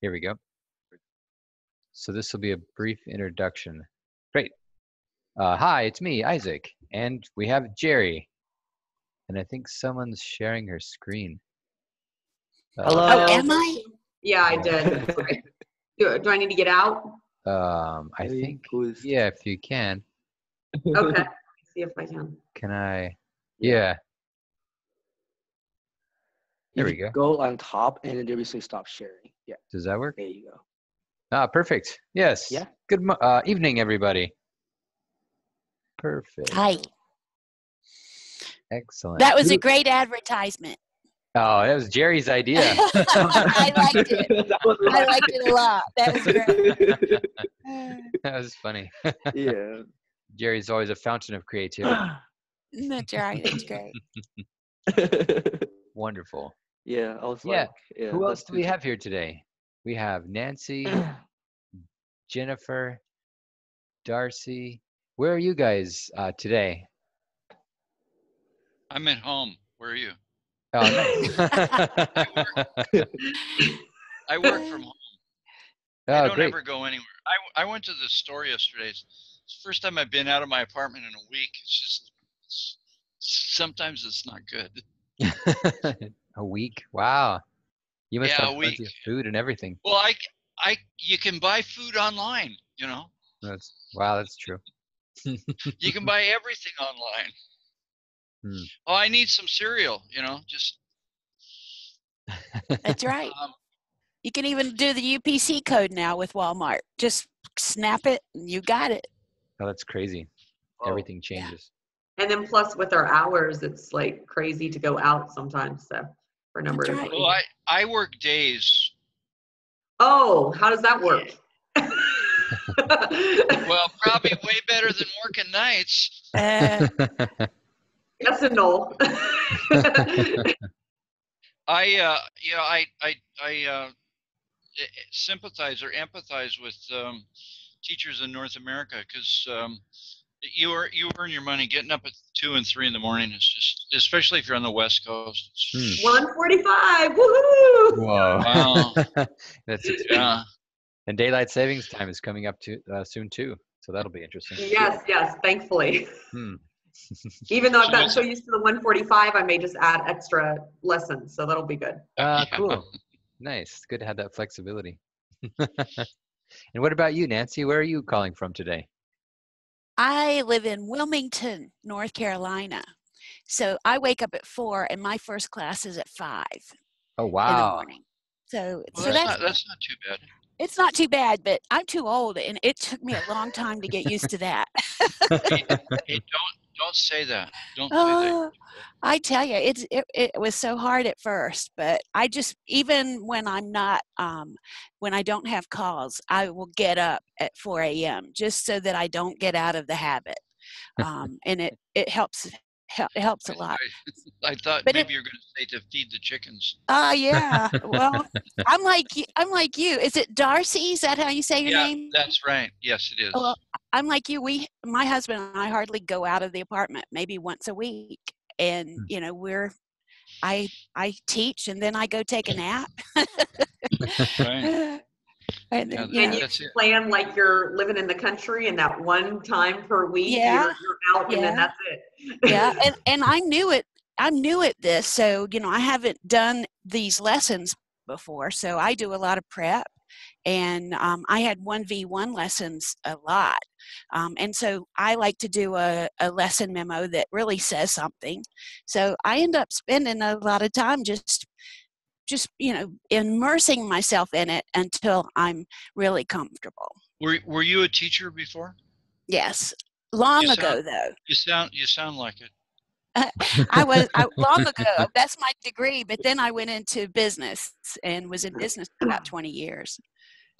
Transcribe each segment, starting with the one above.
Here we go. So this will be a brief introduction. Great. Hi, it's me, Isaac, and we have Jerry. And I think someone's sharing her screen. Hello. Oh, am I? Yeah, I did. Okay. Do I need to get out? I think, yeah, if you can. Okay. Let's see if I can. Can I? Yeah. There we go. Go on top and then say stop sharing. Yeah. Does that work? There you go. Ah, perfect. Yes. Yeah. Good evening, everybody. Perfect. Hi. Excellent. That was a great advertisement. Oh, that was Jerry's idea. I liked it. I liked it a lot. That was great. That was funny. Yeah. Jerry's always a fountain of creativity. That's right. That's great. Wonderful. Yeah, I was Yeah. like, Who else do we have here today? We have Nancy, Jennifer, Darcy. Where are you guys today? I'm at home. Where are you? Oh, nice. I work from home. Oh, I don't great. ever go anywhere. I went to the store yesterday. It's the first time I've been out of my apartment in a week. Sometimes it's not good. A week? Wow. You must have a plenty week. of food and everything. Well, you can buy food online, you know. Wow, that's true. You can buy everything online. Oh, I need some cereal, you know, just. That's right. You can even do the UPC code now with Walmart. Just snap it and you got it. Oh, that's crazy. Everything changes. And then plus with our hours, it's like crazy to go out sometimes. So for a number of reasons. Well, I work days. Oh, how does that work? Well, probably way better than working nights. Yes and no. I sympathize or empathize with teachers in North America because you earn your money getting up at 2 and 3 in the morning. It's just, especially if you're on the West Coast. 1:45. Woohoo! Whoa! Wow. That's extreme. And daylight savings time is coming up soon too, so that'll be interesting. Yes. Thankfully. Even though I've gotten so used to the 1:45, I may just add extra lessons, so that'll be good. Cool. Nice. Good to have that flexibility. And what about you, Nancy? Where are you calling from today? I live in Wilmington, North Carolina. So I wake up at 4 and my first class is at 5. Oh, wow. In the morning. So that's not too bad. It's not too bad, but I'm too old and it took me a long time to get used to that. Hey, don't say that. Don't say that. I tell you, it was so hard at first, but I just, even when I'm not, when I don't have calls, I will get up at 4 a.m. just so that I don't get out of the habit. And it helps. It helps a lot. I thought maybe you're going to say to feed the chickens. Yeah. Well, I'm like you. Is it Darcy? Is that how you say your name? Yeah, that's right. Yes, it is. Well, I'm like you. My husband and I hardly go out of the apartment, maybe once a week, and you know I teach and then I go take a nap. Right. And then, you plan like you're living in the country and that one time per week you're out and then that's it. Yeah. And I'm new at this. So, you know, I haven't done these lessons before. So I do a lot of prep and I had 1v1 lessons a lot. And so I like to do a lesson memo that really says something. So I end up spending a lot of time just you know, immersing myself in it until I'm really comfortable. Were you a teacher before? Yes, long ago though. You sound like it. I was long ago. That's my degree, but then I went into business and was in business for about 20 years.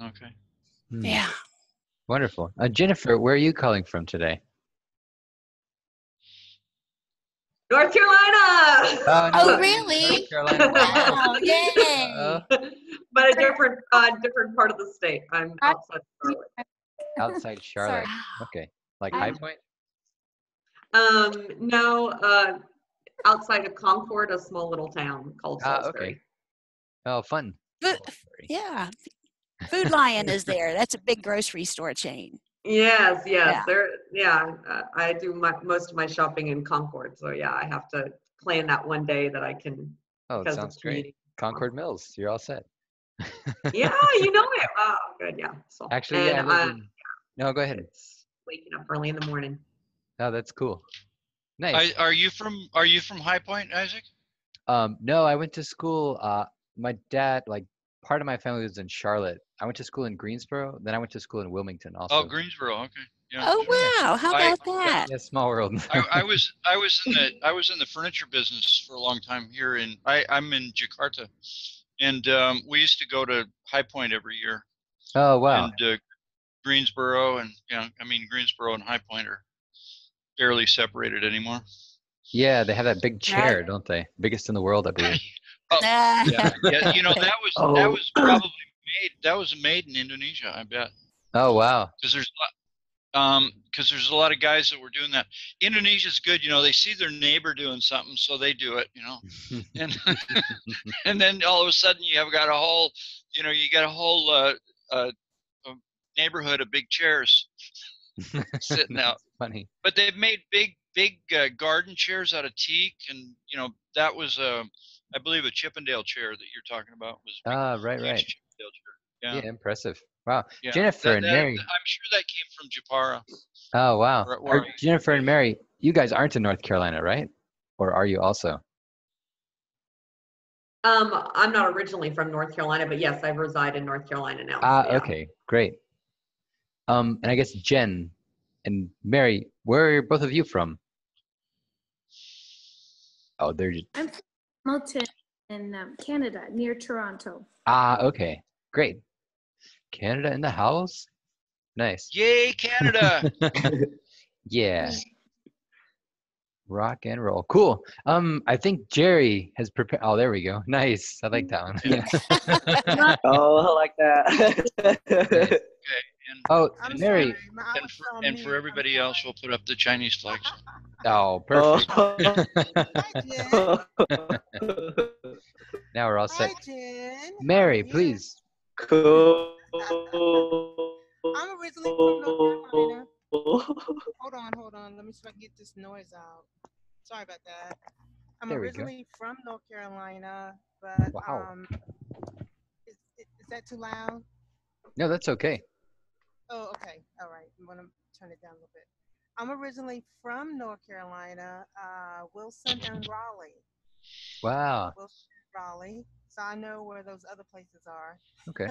Okay. Yeah. Wonderful. Jennifer, where are you calling from today? North Carolina. Oh, really? North Carolina. Wow, yay. But a different part of the state. I'm outside Charlotte. Outside Charlotte. Okay. Like High Point? No, outside of Concord, a small little town called Salisbury. Okay. Oh, fun. But, yeah. Food Lion is there. That's a big grocery store chain. Yes, Yeah. I do most of my shopping in Concord, so yeah, I have to plan that one day that I can Oh, it because of sounds great. commuting. Concord Mills, you're all set. Yeah, you know it. Oh, good, yeah. So, Actually, yeah, I and lived in. No, go ahead. it's waking up early in the morning. Oh, that's cool. Nice. Are you from High Point, Isaac? No, I went to school. My dad, like, part of my family was in Charlotte. I went to school in Greensboro. Then I went to school in Wilmington Oh, also. Greensboro. Okay. Yeah. Oh wow! How I- about that? Yeah, small world. I was in the furniture business for a long time here I'm in Jakarta, and we used to go to High Point every year. Oh, wow. And Greensboro and Greensboro and High Point are barely separated anymore. Yeah, they have that big chair, don't they? Biggest in the world, I believe. Oh, Ah. yeah, you know that was probably made in Indonesia, I bet, Oh, wow. because there's a lot of guys that were doing that. Indonesia's good, you know. They see their neighbor doing something, so they do it, you know. And and then all of a sudden you got a whole neighborhood of big chairs sitting out. Funny. But they've made big garden chairs out of teak, and you know that was I believe a Chippendale chair that you're talking about was a big, Ah, right, huge right. Chippendale chair. Yeah, Yeah, impressive. Wow. yeah. Jennifer and Mary. I'm sure that came from Japara. Oh, wow. where I- Jennifer and Mary, you guys aren't in North Carolina, right? Or are you also? I'm not originally from North Carolina, but yes, I reside in North Carolina now. Ah, so yeah. okay, great. And I guess Jen and Mary, where are both of you from? Oh, they're just, I'm from Hamilton in Canada, near Toronto. okay, great. Canada in the house? Nice. Yay, Canada! Yeah. Rock and roll. Cool. I think Jerry has prepared. Oh, there we go. Nice. I like that one. Oh, I like that. Okay, and, Oh, I'm Mary. sorry, I was on and mute. for everybody else, we'll put up the Chinese flags. Oh, perfect. Hi, Jen. Now we're all Hi, set. Jen. Mary, Yeah. please. Cool. I'm originally from North Carolina. Hold on. Let me see if I can get this noise out. Sorry about that. I'm There we go. originally from North Carolina, but Wow. is that too loud? No, that's okay. Oh, okay. All right. I'm gonna turn it down a little bit. I'm originally from North Carolina, Wilson and Raleigh. Wow. Raleigh. So I know where those other places are. Okay.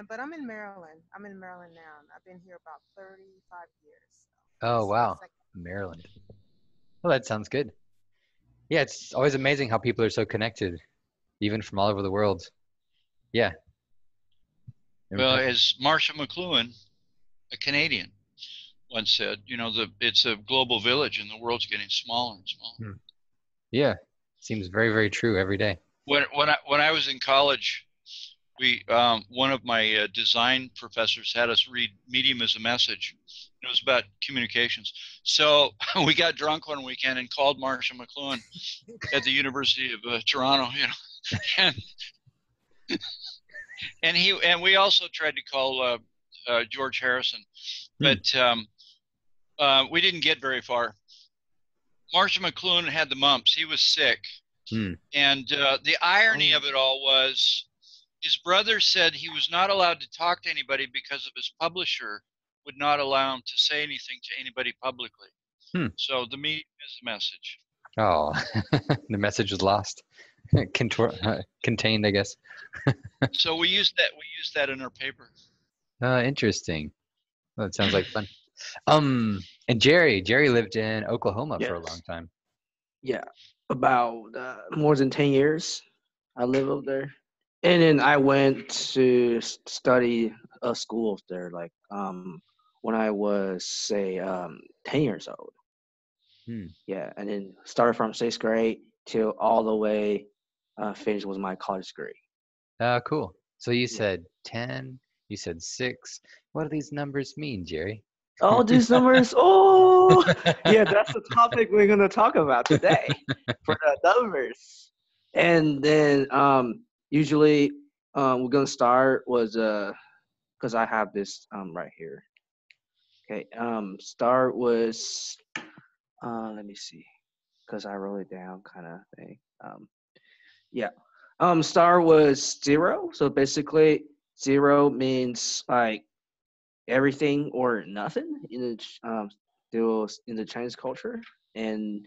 But I'm in Maryland. I'm in Maryland now. And I've been here about 35 years. Oh, This is my wow. second- Maryland. Well, that sounds good. Yeah, it's always amazing how people are so connected, even from all over the world. Yeah. Well, Impressive. as Marshall McLuhan, a Canadian, once said, you know, it's a global village, and the world's getting smaller and smaller. Yeah. Seems very, very true every day. When I was in college, we one of my design professors had us read Medium as a Message. It was about communications. So we got drunk one weekend and called Marshall McLuhan at the University of Toronto, you know, and we also tried to call George Harrison, but we didn't get very far. Marshall McLuhan had the mumps. He was sick. And the irony of it all was his brother said he was not allowed to talk to anybody because of his publisher would not allow him to say anything to anybody publicly. So the medium is the message. Oh, the message was lost. Contained, I guess. So we used that in our paper. Interesting. Well, that sounds like fun. And Jerry lived in Oklahoma for a Yes. long time. Yeah, about more than 10 years I live up there. And then I went to study a school there, like when I was, say, 10 years old. Yeah, and then started from 6th grade till all the way finished with my college degree. Cool. So you said 10, you said 6. What do these numbers mean, Jerry? All these numbers, oh, yeah, that's the topic we're going to talk about today for the numbers. And then usually we're gonna start was because I have this right here. Okay. Start was let me see, because I wrote it down, kind of thing. Yeah. Star was 0. So basically, 0 means like everything or nothing in the in the Chinese culture, and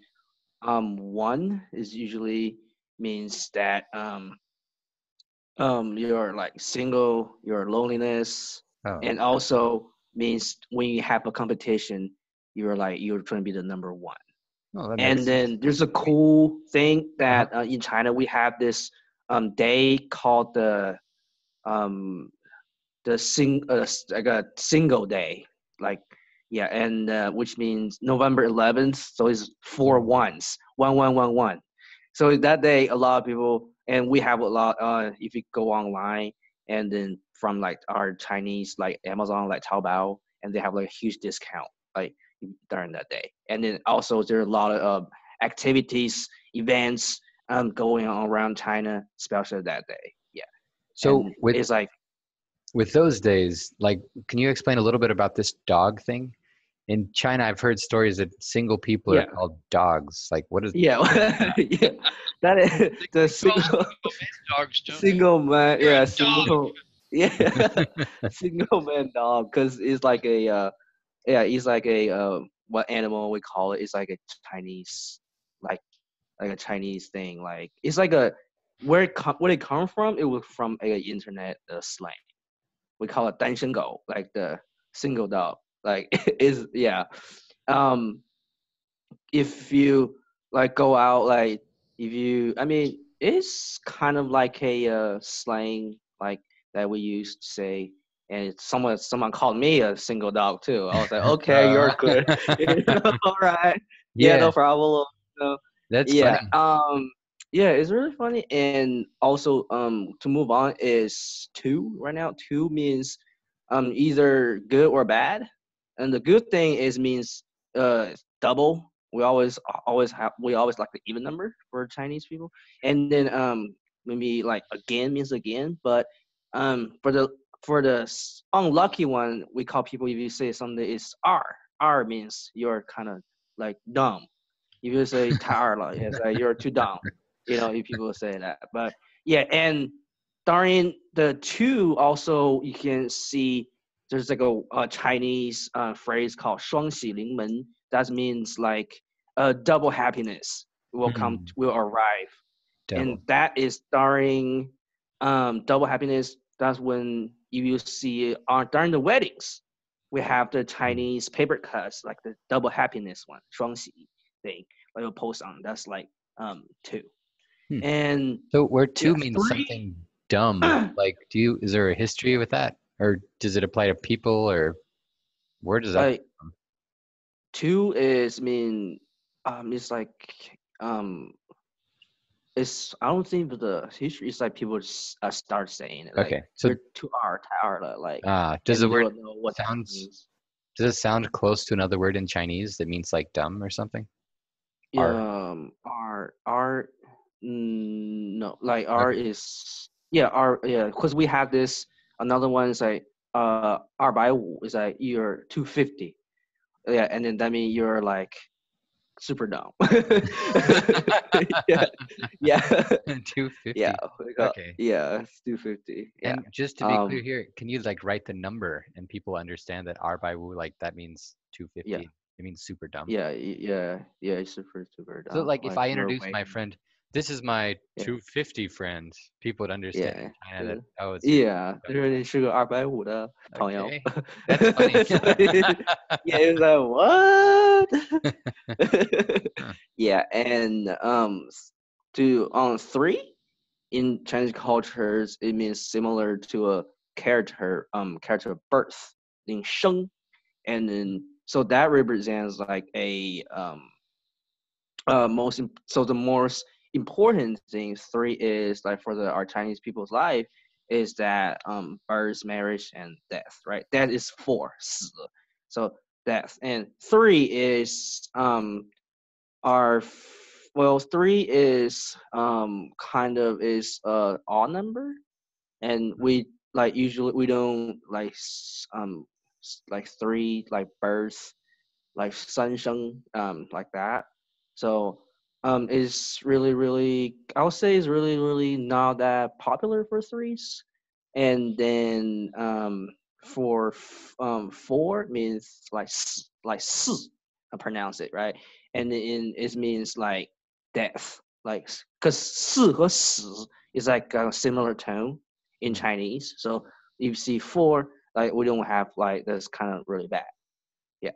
1 is usually means that you're like single, your loneliness, Oh, and also means when you have a competition, you're trying to be the number 1. oh, that makes And sense. then there's a cool thing Uh-huh. that in China we have this day called um like a single day, like yeah, and which means November 11th. So it's 4 ones, 1111. So that day, a lot of people, and we have a lot. If you go online and then from like our Chinese like Amazon, like Taobao, and they have like a huge discount like during that day. And then also there are a lot of activities, events going on around China, especially that day. Yeah, So and with it's like those days, like, can you explain a little bit about this dog thing? In China, I've heard stories that single people are yeah. called dogs. Like, what is? Yeah, yeah, that is the They call single man dogs, don't they? single man. You're a Yeah, dog. yeah, single man dog. Cause it's like a yeah, it's like a what animal we call it? It's like a Chinese, like like a Chinese thing. Like it's like a where it come from? It was from a internet slang. We call it 单身狗, like the single dog. Like is yeah. Um, if you like go out like if you I mean it's kind of like a slang like that we used to say, and it's someone called me a single dog too. I was like, okay, you're good. All right, yeah, Yeah, no problem. So, that's yeah, funny. yeah, it's really funny. And also to move on is 2 right now. 2 means either good or bad, and the good thing is means double. We always like the even number for Chinese people, and then maybe like again means again, but for the unlucky one, we call people if you say something is R means you're kind of like dumb. If you say tar, like it's like you're too dumb. If people say that, but yeah, and during the 2 also you can see there's like a Chinese phrase called 双喜临门. That means like double happiness will arrive, and Double. that is during double happiness. That's when you will see during the weddings we have the Chinese paper cuts like the double happiness one, 双喜 thing, like a post on. That's like 2, Hmm. and So where yeah, 2 means 3. something dumb, like, is there a history with that? Or does it apply to people, or where does that come Like from? 2 is mean it's like um it's I don't think the history is like people just, start saying it like Okay. So you're too tired like, does and the they word don't know what that sounds means. does it sound close to another word in Chinese that means like dumb or something? R. R no, like R Okay. is yeah, R, yeah, because we have this another one is like 250 is like you're 250, yeah, and then that means you're like super dumb. Yeah, yeah, yeah, 250. yeah, Okay. it's 250, yeah. And just to be clear um here, can you like write the number and people understand that R by Wu, like that means yeah, 250? It means super dumb. yeah, it's super So dumb, like if like I you're introduce way my friend, this is my yeah, 250 friend, people would understand in yeah, China that, oh, it's your yeah，dumb 就是 friend. 你是个250的朋友。Okay. That's funny. Yeah, it's like what? Huh. Yeah, and to on 3 in Chinese cultures, it means similar to a character birth in sheng, and then so that represents like a so the most important thing 3 is like for our Chinese people's life is that birth, marriage, and death, right? That is 4 死, so death, and 3 is our well 3 is kind of is odd number, and we like usually we don't like like three like birds like sunshine like that. So it's really I would say it's really not that popular for threes. And then for four means like like s, I pronounce it right, and then it means like death, like because 四 和 死 is like a similar tone in Chinese. So if you see four, like we don't have like that's kind of really bad. Yeah.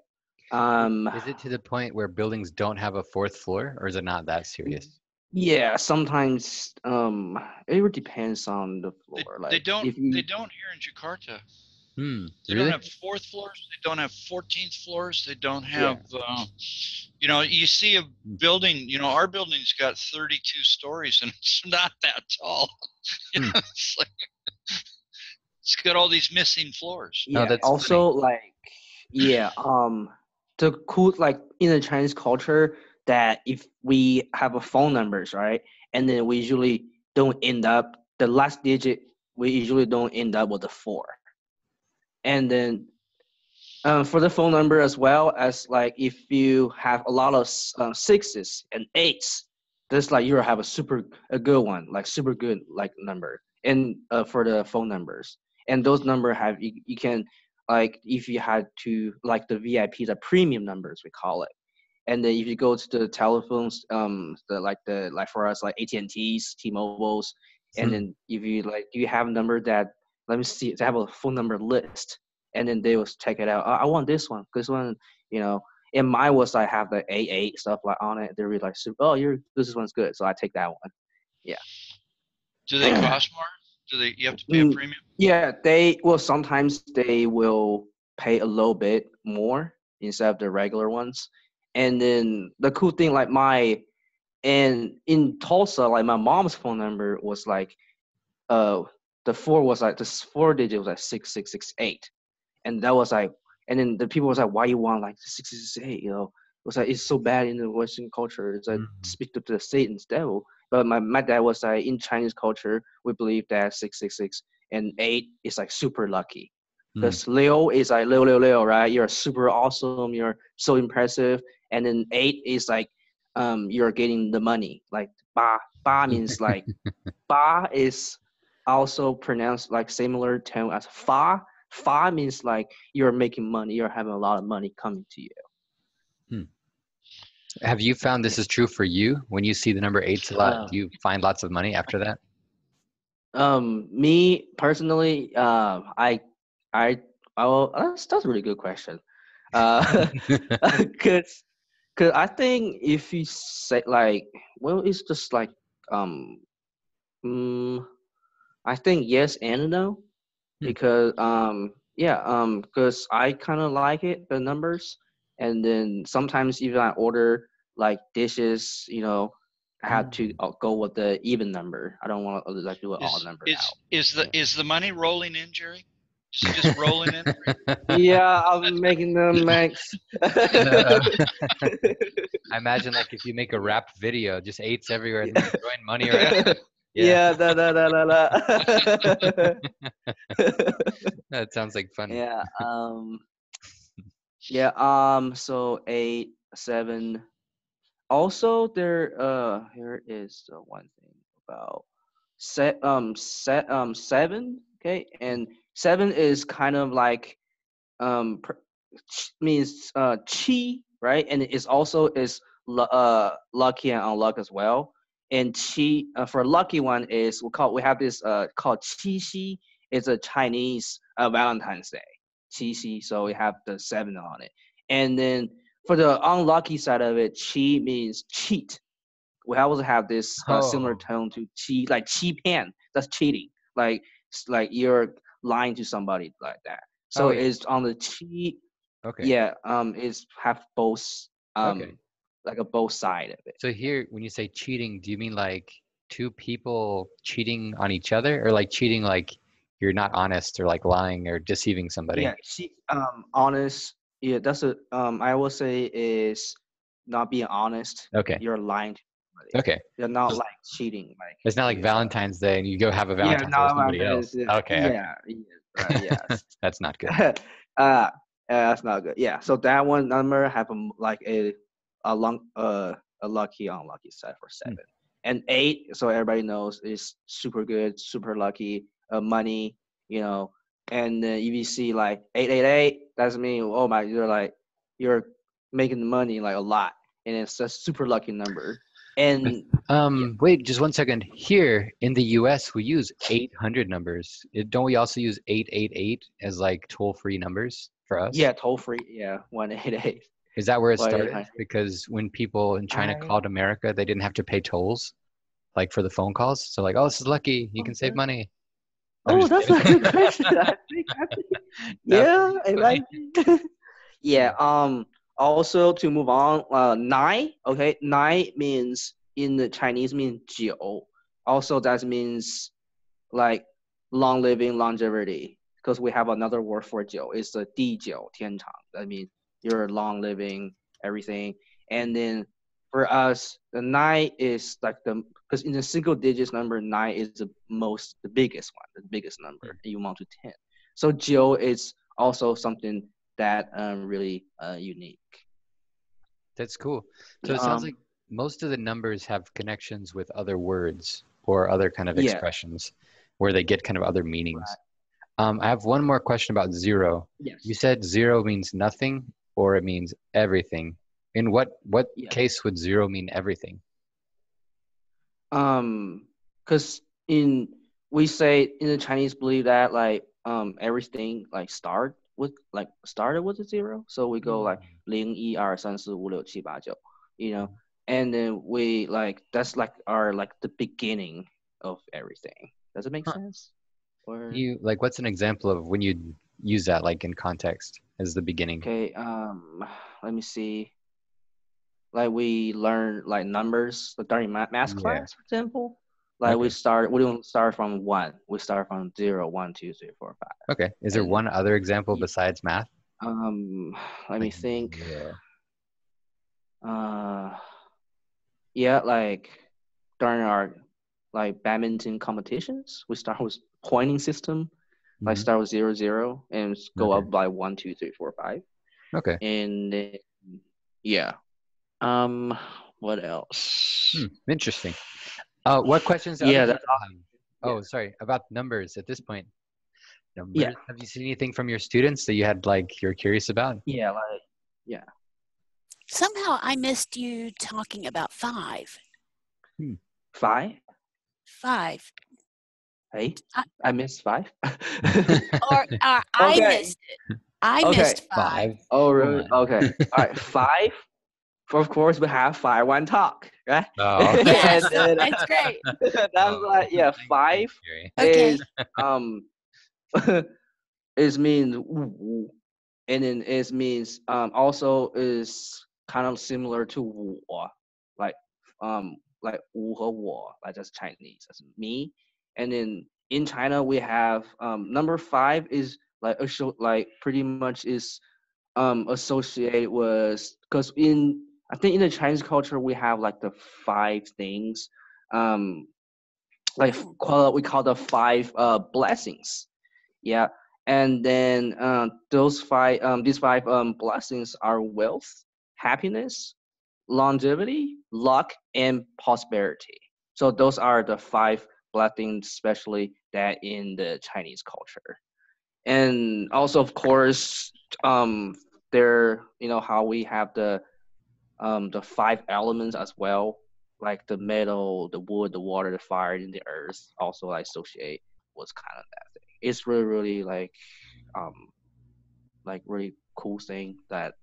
Is it to the point where buildings don't have a fourth floor, or is it not that serious? Yeah, sometimes it really depends on the They, floor. they Like don't if you they don't here in Jakarta. They Really? don't have fourth floors. They don't have 14th floors. They don't Yeah. have, you know, you see a building, you know, our building's got 32 stories and it's not that tall. You know, it's like, it's got all these missing floors. Oh, yeah, that's also like yeah, the cool like in the Chinese culture that if we have a phone numbers, right? And then we usually don't end up the last digit we usually don't end up with a four. And then for the phone number as well as like if you have a lot of sixes and eights, that's like you have a good one, like super good like number. And for the phone numbers, and those number have you can like if you had to like the VIP, the premium numbers we call it. And then if you go to the telephones, the like for us like AT&Ts, T-Mobiles, and then if you like do you have a number that let me see they have a phone number list, and then they will check it out. I want this one, you know. And mine was I have the A8 stuff like on it. They're really like, oh, this one's good, so I take that one. Yeah. Do they cost more? You have to pay a premium? Yeah, sometimes they will pay a little bit more instead of the regular ones. And then the cool thing, like and in Tulsa, like my mom's phone number was like, the four digit was like 6668, and that was like, and then the people was like, why you want like 668? You know, it was like it's so bad in the Western culture. It's like speak to the Satan's devil. But my dad was like in Chinese culture, we believe that 666 and 8 is like super lucky. Because Leo is like Leo, right? You're super awesome. You're so impressive. And then 8 is like, you're getting the money. Like ba means like ba is also pronounced like similar tone as fa. Fa means like you're making money. You're having a lot of money coming to you. Have you found this is true for you? When you see the number 8s a lot, do you find lots of money after that? Me personally, that's a really good question. Cause I think if you say like, well, it's just like, I think yes and no, because because I kind of like it the numbers, and then sometimes even I order like dishes, you know, I have to go with the even number. I don't want to like do an odd number out. Is the money rolling in, Jerry? Is it just rolling in? Yeah, I'm making them max. I imagine like if you make a rap video, just 8s everywhere and throwing money around. Yeah, That sounds like fun. Yeah. So 8, 7. Also, here is the one thing about 7. Okay, and 7 is kind of like means chi, right? And it's also is lucky and unluck as well. And chi for lucky one is we have this called Qixi. It's a Chinese Valentine's Day. Qixi, so we have the 7 on it. And then for the unlucky side of it, chi means cheat. We also have this similar tone to chi, like chi pan. That's cheating. Like you're lying to somebody like that. So it's on the chi. Okay. Yeah. It's have both. Like a both side of it. So here, when you say cheating, do you mean like two people cheating on each other, or like cheating like you're not honest, or like lying or deceiving somebody? Yeah. Honest. Yeah. That's I will say is not being honest. Okay. You're lying to somebody. Okay. They're not like cheating. Like It's not like you, Valentine's Day and you go have a yeah, Valentine's Day with somebody else. Okay. Yeah, yes. That's not good. That's not good. Yeah, so that one number have like a long a lucky unlucky side for 7, and 8. So everybody knows is super good, super lucky, money, you know. And if you see like 888, that's mean oh my, you're making money like a lot, and it's a super lucky number. And Wait, just 1 second. Here in the US, we use 800 numbers. Don't we also use 888 as like toll-free numbers for us? yeah, toll free. Yeah, 188. Is that where it Well, started? 800. Because when people in China I called America, they didn't have to pay tolls, like for the phone calls. So like, oh, this is lucky. You can save money. I'm Oh, just that's a kidding. good question. I think, That yeah, would be funny. right. Yeah. Also to move on, 9. Okay, 9 means in the Chinese means 9. Also, that means like long living, longevity. Because we have another word for 9. It's the 地久天长. That means you're long living, everything. And then for us, the 9 is like because in the single digits number, 9 is the biggest one, the biggest number, and you want to 10. So 9 is also something that really unique. That's cool. So it sounds Um, like most of the numbers have connections with other words or other kind of Yeah. expressions where they get kind of other meanings. Right. I have one more question about 0. Yes. You said 0 means nothing or it means everything. In what Yes. case would 0 mean everything? Because we say in the Chinese believe that like everything like started with a 0, so we go like 0 1 2 3 4 5 6 7 8 9, you know, and then we like that's like our like the beginning of everything. Does it make sense? Or What's an example of when you use that like in context as the beginning? okay, let me see. Like we learn like numbers during math Yeah. class, for example. Like Okay. we don't start from 1. We start from 0, 1, 2, 3, 4, 5. Okay. Is there And one other example besides math? let me Like think. 0. Yeah, like during our like badminton competitions, we start with pointing system. Like Mhm. start with 0, 0 and go Okay. up by 1, 2, 3, 4, 5. Okay. And then yeah. What else? Interesting. What questions do Yeah, other that's people all. have? Oh, sorry. About numbers at this point. Yeah. Numbers. Have you seen anything from your students that you had like you're curious about? Yeah, like yeah. Somehow I missed you talking about 5. 5? 5. Hey, I- I missed 5. Or I Okay. missed it. I Okay. missed 5. 5. Oh, Come really? on. Okay. All right. 5. Of course, we have 5 1 talk, right? Oh. Yes, And then, that's great. that's Oh, like yeah. thanks, 5 Jerry. Okay. is is means and then it means also is kind of similar to 我 like 我和我 like that's Chinese, that's me. And then in China we have number 5 is like pretty much is associated with, because I think in the Chinese culture we have like the 5 things, like we call the 5 blessings. Yeah. And then these 5 blessings are wealth, happiness, longevity, luck, and prosperity. So those are the 5 blessings, especially that in the Chinese culture. And also, of course, there, how we have the 5 elements as well, like the metal, the wood, the water, the fire, and the earth. Also, like associate was kind of that thing. It's really, really really cool thing that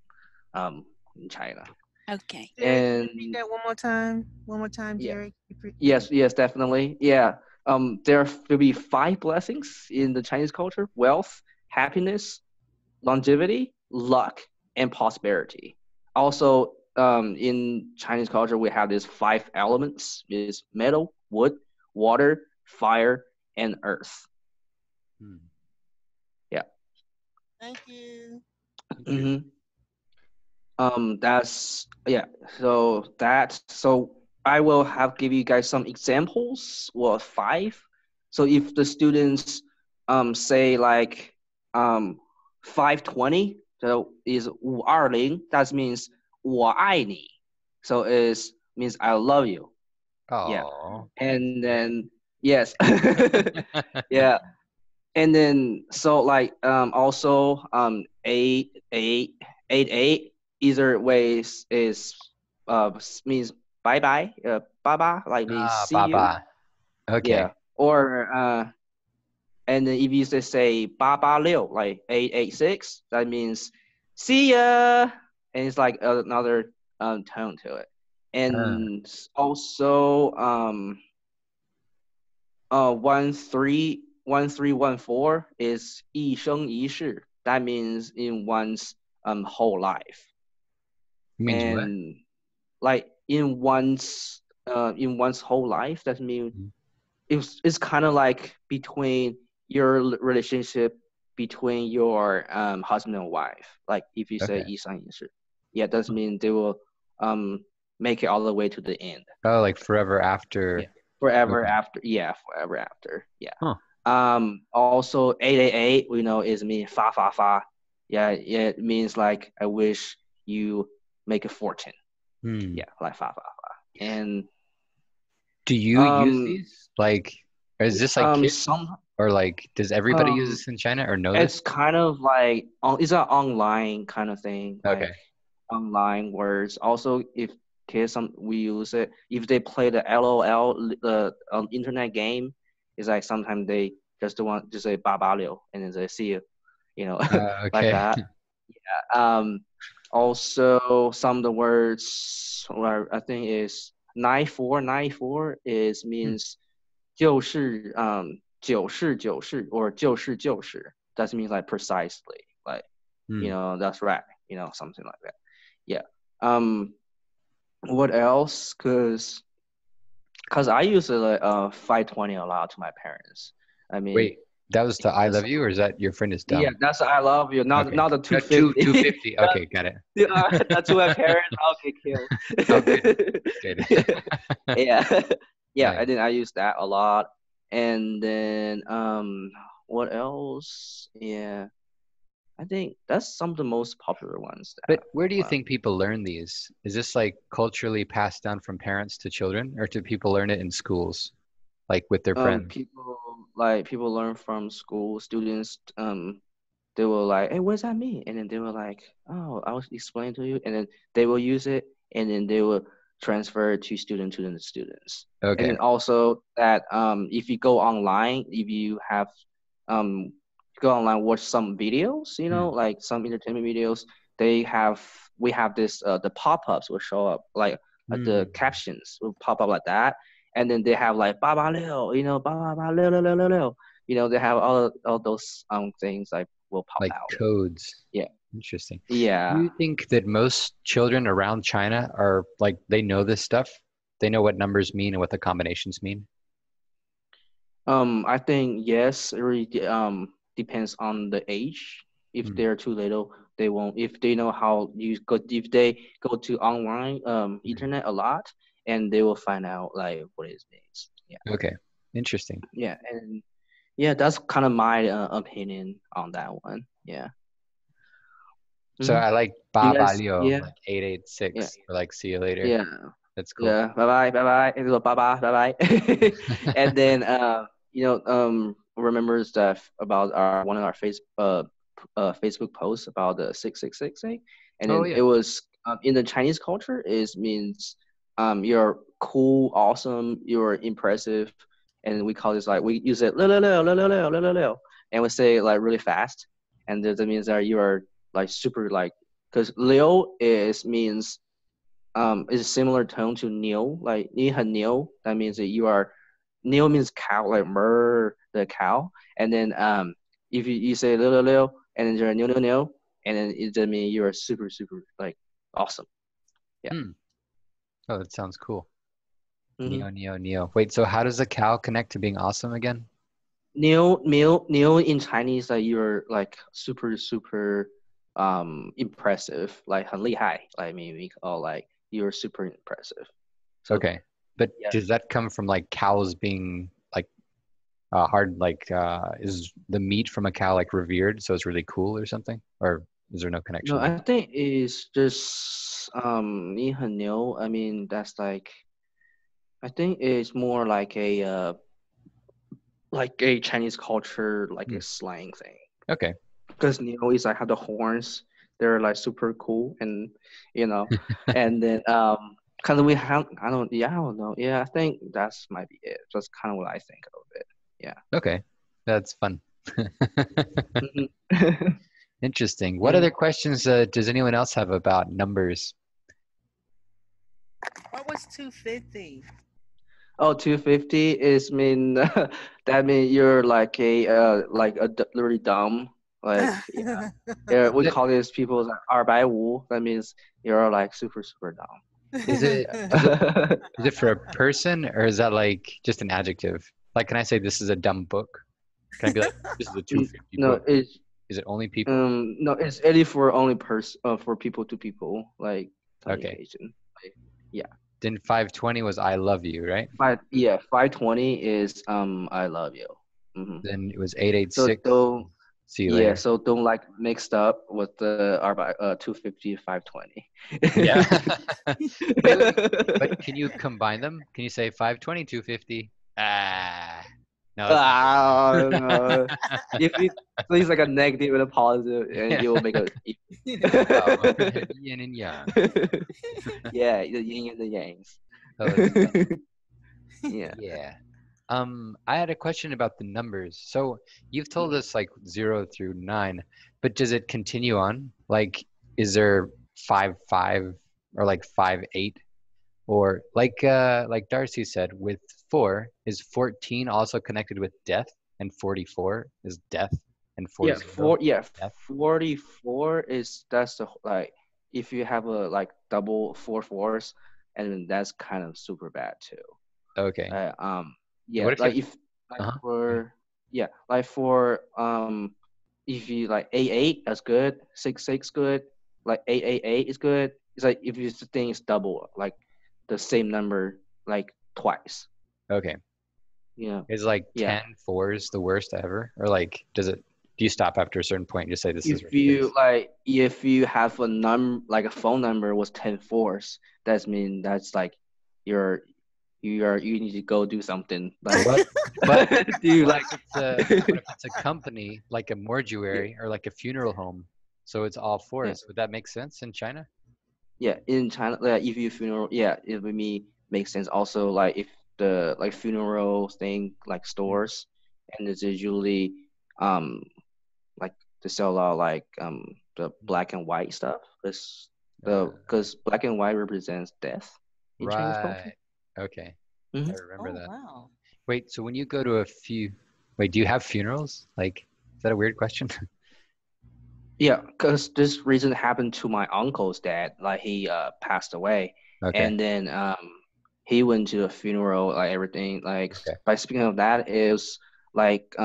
in China. Okay. Jerry, can you And repeat that one more time? One more time, yeah, Jerry. yes, definitely, yeah. There will be 5 blessings in the Chinese culture: wealth, happiness, longevity, luck, and prosperity. Also, in Chinese culture, we have these 5 elements: is metal, wood, water, fire, and earth. Yeah. Thank you. Mm-hmm. That's yeah. So I will have give you guys some examples. Well, 5. So if the students say like 520, so is 520, that means 我爱你. So it means I love you. Yeah. Oh. And then yes. Yeah. And then so like also 888 either ways is means bye bye, bye bye, like means see you. Baba. Okay. Yeah. Or and then if you say 886, like 886, that means see ya, and it's like another tone to it. And also 1314 is 一生一世. That means in one's whole life. Means what? And like in one's whole life, that means it's kind of like between your relationship between your husband and wife. Like if you say 一生一世, yeah, that means they will make it all the way to the end. Oh, like forever after. Yeah. Forever after. Yeah, forever after. Yeah. Huh. Also 888 we know is mean fa fa fa. Yeah, it means like I wish you make a fortune. Yeah, like fa fa fa. And do you use these? Like, or is this like kids? Or like, does everybody use this in China or know this? It's kind of like it's an online kind of thing. Okay. Like online words. Also, if kids we use it. If they play the LOL internet game, it's like sometimes they just want to say 886 and then they see you, Okay. like that. Yeah. Also some of the words I think is 9494 is means 就是九是九是 or 就是就是. That means like precisely, like that's right, something like that. Yeah. What else? Cause I use like 520 a lot to my parents. I mean, wait, that was the I love you, or is that your friend is dumb? Yeah, that's I love you. Not the 250. 250. Okay, got it. That's to my parents. I'll get killed. Good. Yeah. Yeah. Nice. And then I use that a lot. And then what else? Yeah. I think that's some of the most popular ones. But where do you think people learn these? Is this like culturally passed down from parents to children, or do people learn it in schools, like with their friends? People learn from school. Students, they will like, hey, what does that mean? And then they will like, oh, I will explain to you. And then they will use it, and then they will transfer it to students. Okay. And then also that if you go online, if you have go online, watch some videos, like some entertainment videos, we have this the pop-ups will show up, like the captions will pop up like that, and then they have like 886, 886, they have all those things like will pop like out. Codes. Yeah. Interesting. Yeah. Do you think that most children around China are like, they know this stuff? They know what numbers mean and what the combinations mean? I think yes, it really depends on the age. If they're too little, they won't. If they know how if they go to online internet a lot, and they will find out like what it means. Yeah. Okay. Interesting. Yeah, and yeah, that's kind of my opinion on that one. Yeah. So I like Baba Liu, yeah. like 886, or like see you later. Yeah. That's cool. Yeah. Bye bye. Bye bye. And then remember stuff about one of our Facebook posts about the 666, and then it was in the Chinese culture means you're cool, awesome, you're impressive, and we call this like we use it and we say it like really fast, and that means that you are like super like, because Liu means is a similar tone to Niu, like 你很牛, that means that you are. Niu means cow, like mer, the cow, and then if you say liu, and then you're niu, and then it just means you are super like awesome. Yeah. Oh, that sounds cool. Neo. Wait, so how does a cow connect to being awesome again? Niu in Chinese, like you're like super impressive, like 很厉害, like we call like you're super impressive. So, okay. But Yeah. does that come from like cows being like hard? Like is the meat from a cow like revered, so it's really cool or something? Or is there no connection No, there? I think it's just 你很牛. I mean, that's like, I think it's more like a Chinese culture, like a slang thing. Okay. Because Neo is like have the horns. They're like super cool, and and then kind of we have I don't know. Yeah, I think that's might be it. That's kind of what I think of it. Yeah. Okay. That's fun. Mhm. Interesting. What other questions does anyone else have about numbers? What was 250? Oh, 250 is mean that mean you're like a really dumb. Like yeah, we Is it, call these people like 250. That means you're like super dumb. is it Yeah. is it for a person or is that like just an adjective? Like, can I say this is a dumb book? Can I be like, this is a 250 No, book? it's Is it only people? no, it's only for only for people to people like Okay. communication. Like, yeah. Then 520 was I love you, right? 520 is I love you. Mm-hmm. Then it was So 886. don't See you later. so don't like mixed up with the 250 520. Yeah. But can you combine them? Can you say 520 250? No. No. If you please like a negative and a positive, and you will make a Yin and yang. yeah, the yin and the yangs. Oh, that's funny. Yeah. Yeah. I had a question about the numbers. So you've told us like 0 through 9, but does it continue on? Like, is there 5 or like 5 8? Or like Darcy said, with 4, is 14 also connected with death, and 44 is death, and 40 death? 44 is that's the like if you have a like double 4 4s, and then that's kind of super bad too. Okay. Yeah, What if like you if like Uh-huh. for yeah, like for if you like 8 8, that's good. 6 6 good. Like 8 8 8 is good. It's like if you think it's double, like the same number like twice. Okay. Yeah. Is like Yeah. 10 4s the worst ever? Or like, do you stop after a certain point and just say this is If you ridiculous? if you have a like a phone number with 10 fours, that's mean that's like you need to go do something like But do what like if it's a company like a mortuary or like a funeral home? So it's all yeah. fours. Would that make sense in China? Yeah, in China, like if you funeral, yeah, it would me make sense. Also, like if the like funeral thing like stores, and it's usually um like to sell a lot of, like the black and white stuff. Because black and white represents death in Chinese culture. Right. Okay. Mhm. I remember that. Wow. Wait, so when you go to wait, do you have funerals? Like, is that a weird question? Yeah, because this reason happened to my uncle's dad. Like he passed away, Okay. and then he went to a funeral, like everything. Like Okay. by speaking of that, is like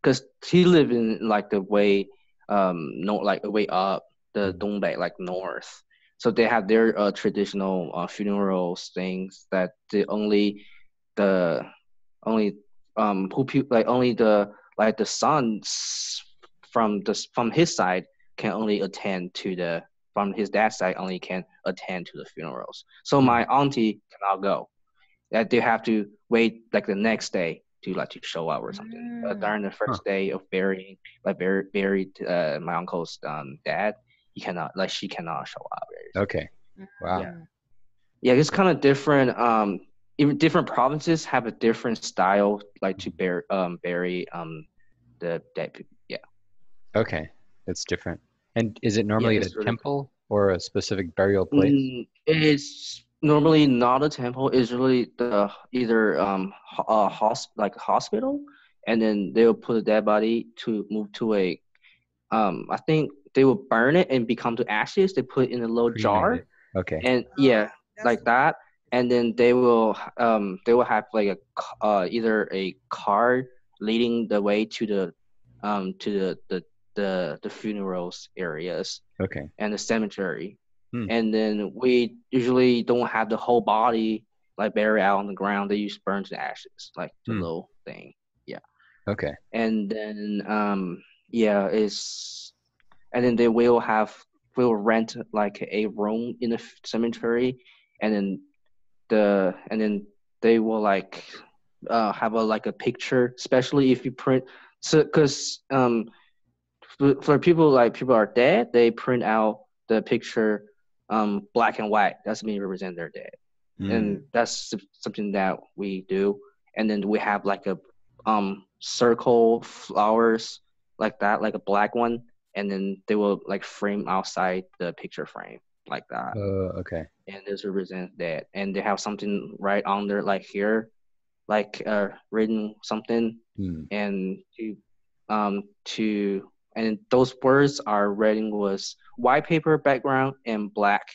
because he lived in like the way no like way up the Dongbei like north, so they have their traditional funerals things that the only only the sons from his side can only attend to the from his dad's side only can attend to the funerals. So my auntie cannot go. That they have to wait like the next day to show up or something. But during the first day of burying buried my uncle's dad, she cannot show up. Okay. Wow. Yeah, it's kind of different. Even different provinces have a different style, like to bury the dead people. Yeah. Okay. That's different. And is it normally at it's a really temple or a specific burial place? It's normally not a temple. It's really the either like a hospital, and then they will put a dead body to move to a I think they will burn it and become to ashes. They put it in a little Cremate jar, it. Okay. and like that, and then they will have like either a car leading the way to the funerals areas Okay. and the cemetery. And then we usually don't have the whole body like bury out on the ground. They use burn to ashes, like the little thing. Yeah. Okay. And then and then they will rent like a room in the cemetery, and then they will like have a picture, especially if you print. So because for people are dead, they print out the picture black and white. That's mean represent their dead. And that's something that we do. And then we have like a circle flowers like that, like a black one, and then they will like frame outside the picture frame like that. Okay. And this represents that. And they have something right on there, like here, like written something, and and those words are written with white paper background and black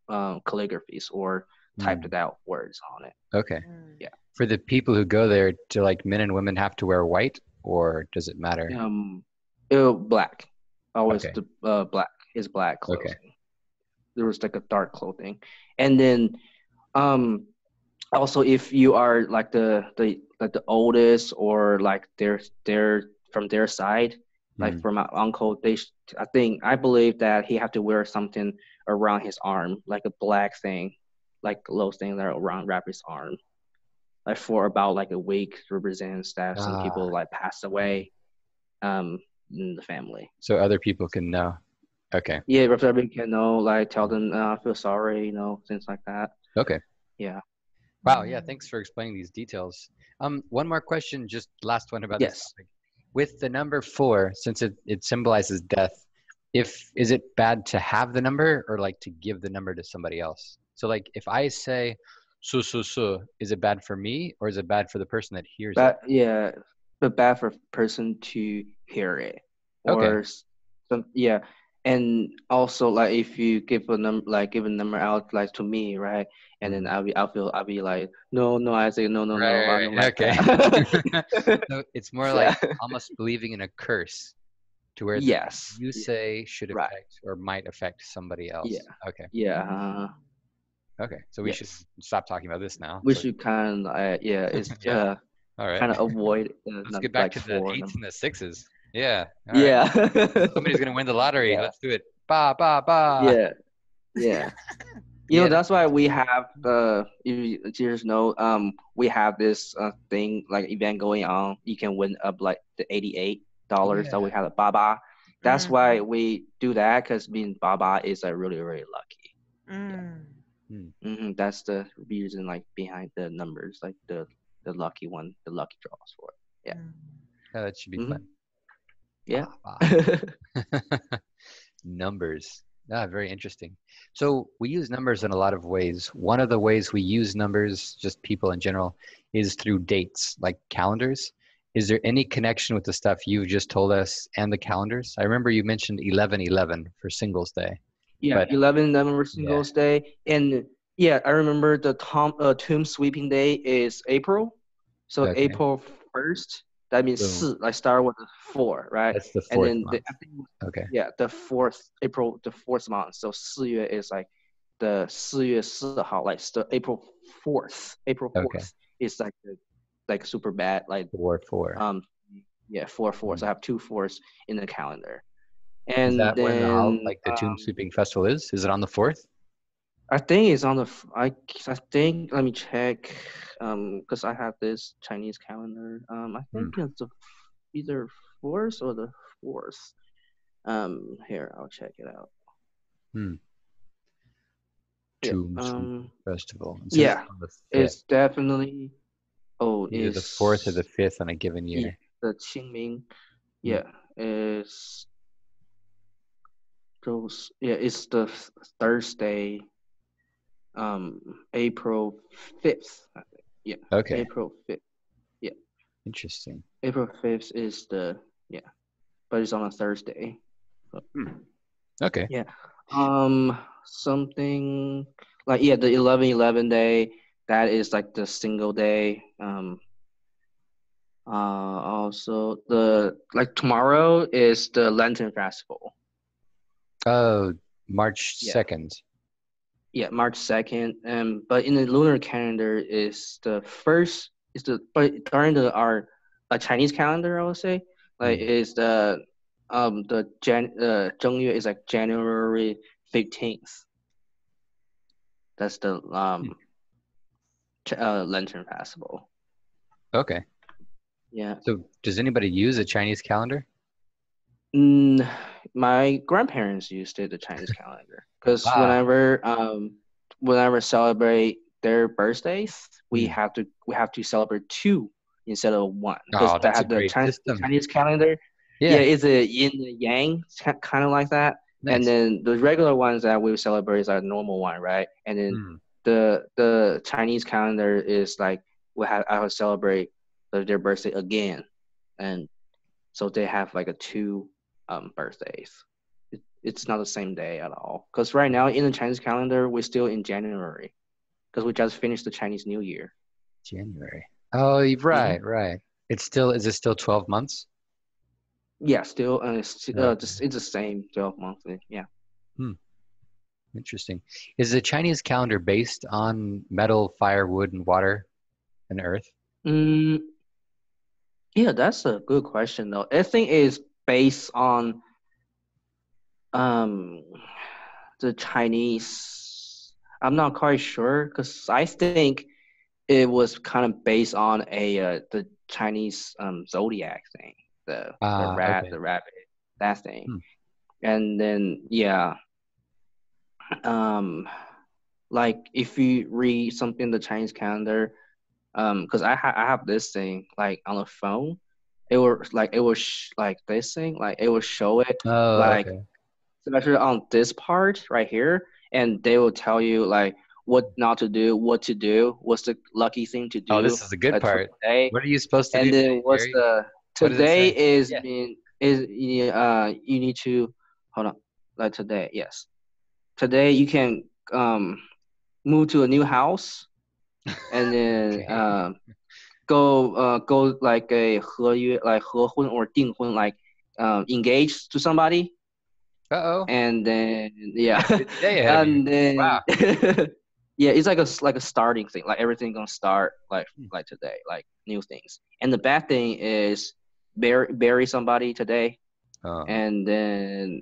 calligraphies or typed out words on it. Okay. Yeah. For the people who go there, do like men and women have to wear white, or does it matter? Black. Always Okay. the black is black clothing. Okay. There was like a dark clothing, and then also if you are like the oldest, or like they're from their side, like for my uncle, I believe that he have to wear something around his arm, like a black thing, like those things that are around wrap his arm, like for about like a week, represents that some people like passed away in the family. So other people can know. Okay. Yeah, everybody can know, like tell them I feel sorry, things like that. Okay. Yeah. Wow. Yeah. Thanks for explaining these details. One more question, just last one about this topic. With the number 4, since it symbolizes death, is it bad to have the number, or like to give the number to somebody else? So like if I say so, is it bad for me, or is it bad for the person that hears it? Yeah, but bad for person to hear it. Or and also like if you give a number out like to me, right? And then I'll be like, no, I say no, I don't like that. So it's more like almost believing in a curse, to where you say should affect or might affect somebody else. Yeah. Okay. Yeah. Okay, so we should stop talking about this now. We should kind of it's all right. kind of avoid. Let's get back to the 8s and the 6s. Yeah. All right. Yeah. Somebody's gonna win the lottery. Yeah. Let's do it. Ba ba ba. Yeah. That's why we have if you just know we have this thing like event going on. You can win up like the $88 that we have at Baba. That's why we do that, because being Baba is really really lucky. That's the reason like behind the numbers, like the lucky one, the lucky draws for it. Yeah, that should be fun. Yeah. Numbers. Very interesting. So we use numbers in a lot of ways. One of the ways we use numbers, just people in general, is through dates, like calendars. Is there any connection with the stuff you've just told us and the calendars? I remember you mentioned 11/11 for Singles Day. Yeah, 11/11 for Singles Day. And I remember the tomb sweeping day is April. So April 1st, that means 4, like start with the 4, right? That's the 4th month. The 4th, April, the 4th month. So 4月 is like the 4月4号, like April 4th. April 4th is like super bad, like 4/4. 4/4. So I have 2 4s in the calendar. And is that then when the Tomb Sweeping Festival is? Is it on the 4th? I think it's on the. I think. Let me check. Because I have this Chinese calendar. I think it's either 4th or the 4th. Here, I'll check it out. Tomb Sweeping Festival. It's definitely. Either the 4th or the 5th on a given year. The Qingming, is. It's the Thursday, April 5th, I think. Yeah. Okay. April 5th. Yeah. Interesting. April 5th is but it's on a Thursday. Okay. Yeah. Something like the 11/11 day. That is like the single day. Also tomorrow is the Lantern Festival. Oh, March 2nd. Yeah, March 2nd. But in the lunar calendar is the first but during our Chinese calendar, I would say, like is Zhengyue is like January 15th. That's the Lantern Festival. Okay. Yeah. So does anybody use a Chinese calendar? My grandparents used the Chinese calendar because Ah. whenever celebrate their birthdays, we Hmm. have to celebrate two instead of one because Oh, that's a the great system. Chinese calendar, Yeah. it's a yin and yang kind of like that. And Nice. then the regular ones that we celebrate is our normal one, right? And then Hmm. the Chinese calendar is like I will celebrate their birthday again, and so they have like a two birthdays. It's not the same day at all. Because right now in the Chinese calendar, we're still in January because we just finished the Chinese New Year. January. Oh, right, right. Is it still 12 months? Yeah, still, it's Okay. it's the same 12 monthly. Yeah. Interesting. Is the Chinese calendar based on metal, fire, wood, and water, and earth? Yeah, that's a good question though. I think it's based on um the Chinese. I'm not quite sure because I think it was kind of based on the Chinese zodiac thing, Okay. the rabbit, that thing. Hmm. And then um like if you read something in the Chinese calendar, because I have this thing like on the phone, like this thing, like it will show it Oh, like okay. especially on this part right here, and they will tell you like what not to do, what to do, what's the lucky thing to Oh, do this is the good for part. today, What are you supposed to do and then today, what's Jerry? the What does it today say? is Yeah. you need to hold on, like today, yes, today you can move to a new house, and then Okay. go like a 合约 like 合婚 or 订婚, like engaged to somebody. Uh-oh. And then You got a busy day ahead of you. and then Wow. yeah, it's like a starting thing, like everything gonna start like today, like new things. And the bad thing is bury somebody today, Oh, and then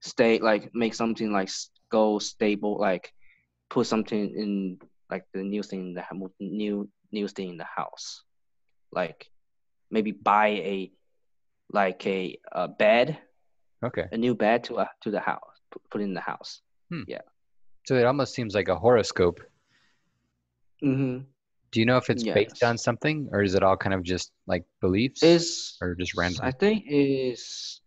stay like make something like go stable, like put something in like the new thing in the new thing in the house, like maybe buy a bed, okay. a new bed to the house, put in the house. Hmm. Yeah. So it almost seems like a horoscope. Mm-hmm. Do you know if it's based Yes. on something, or is it all kind of just like beliefs, Is or just random? I think is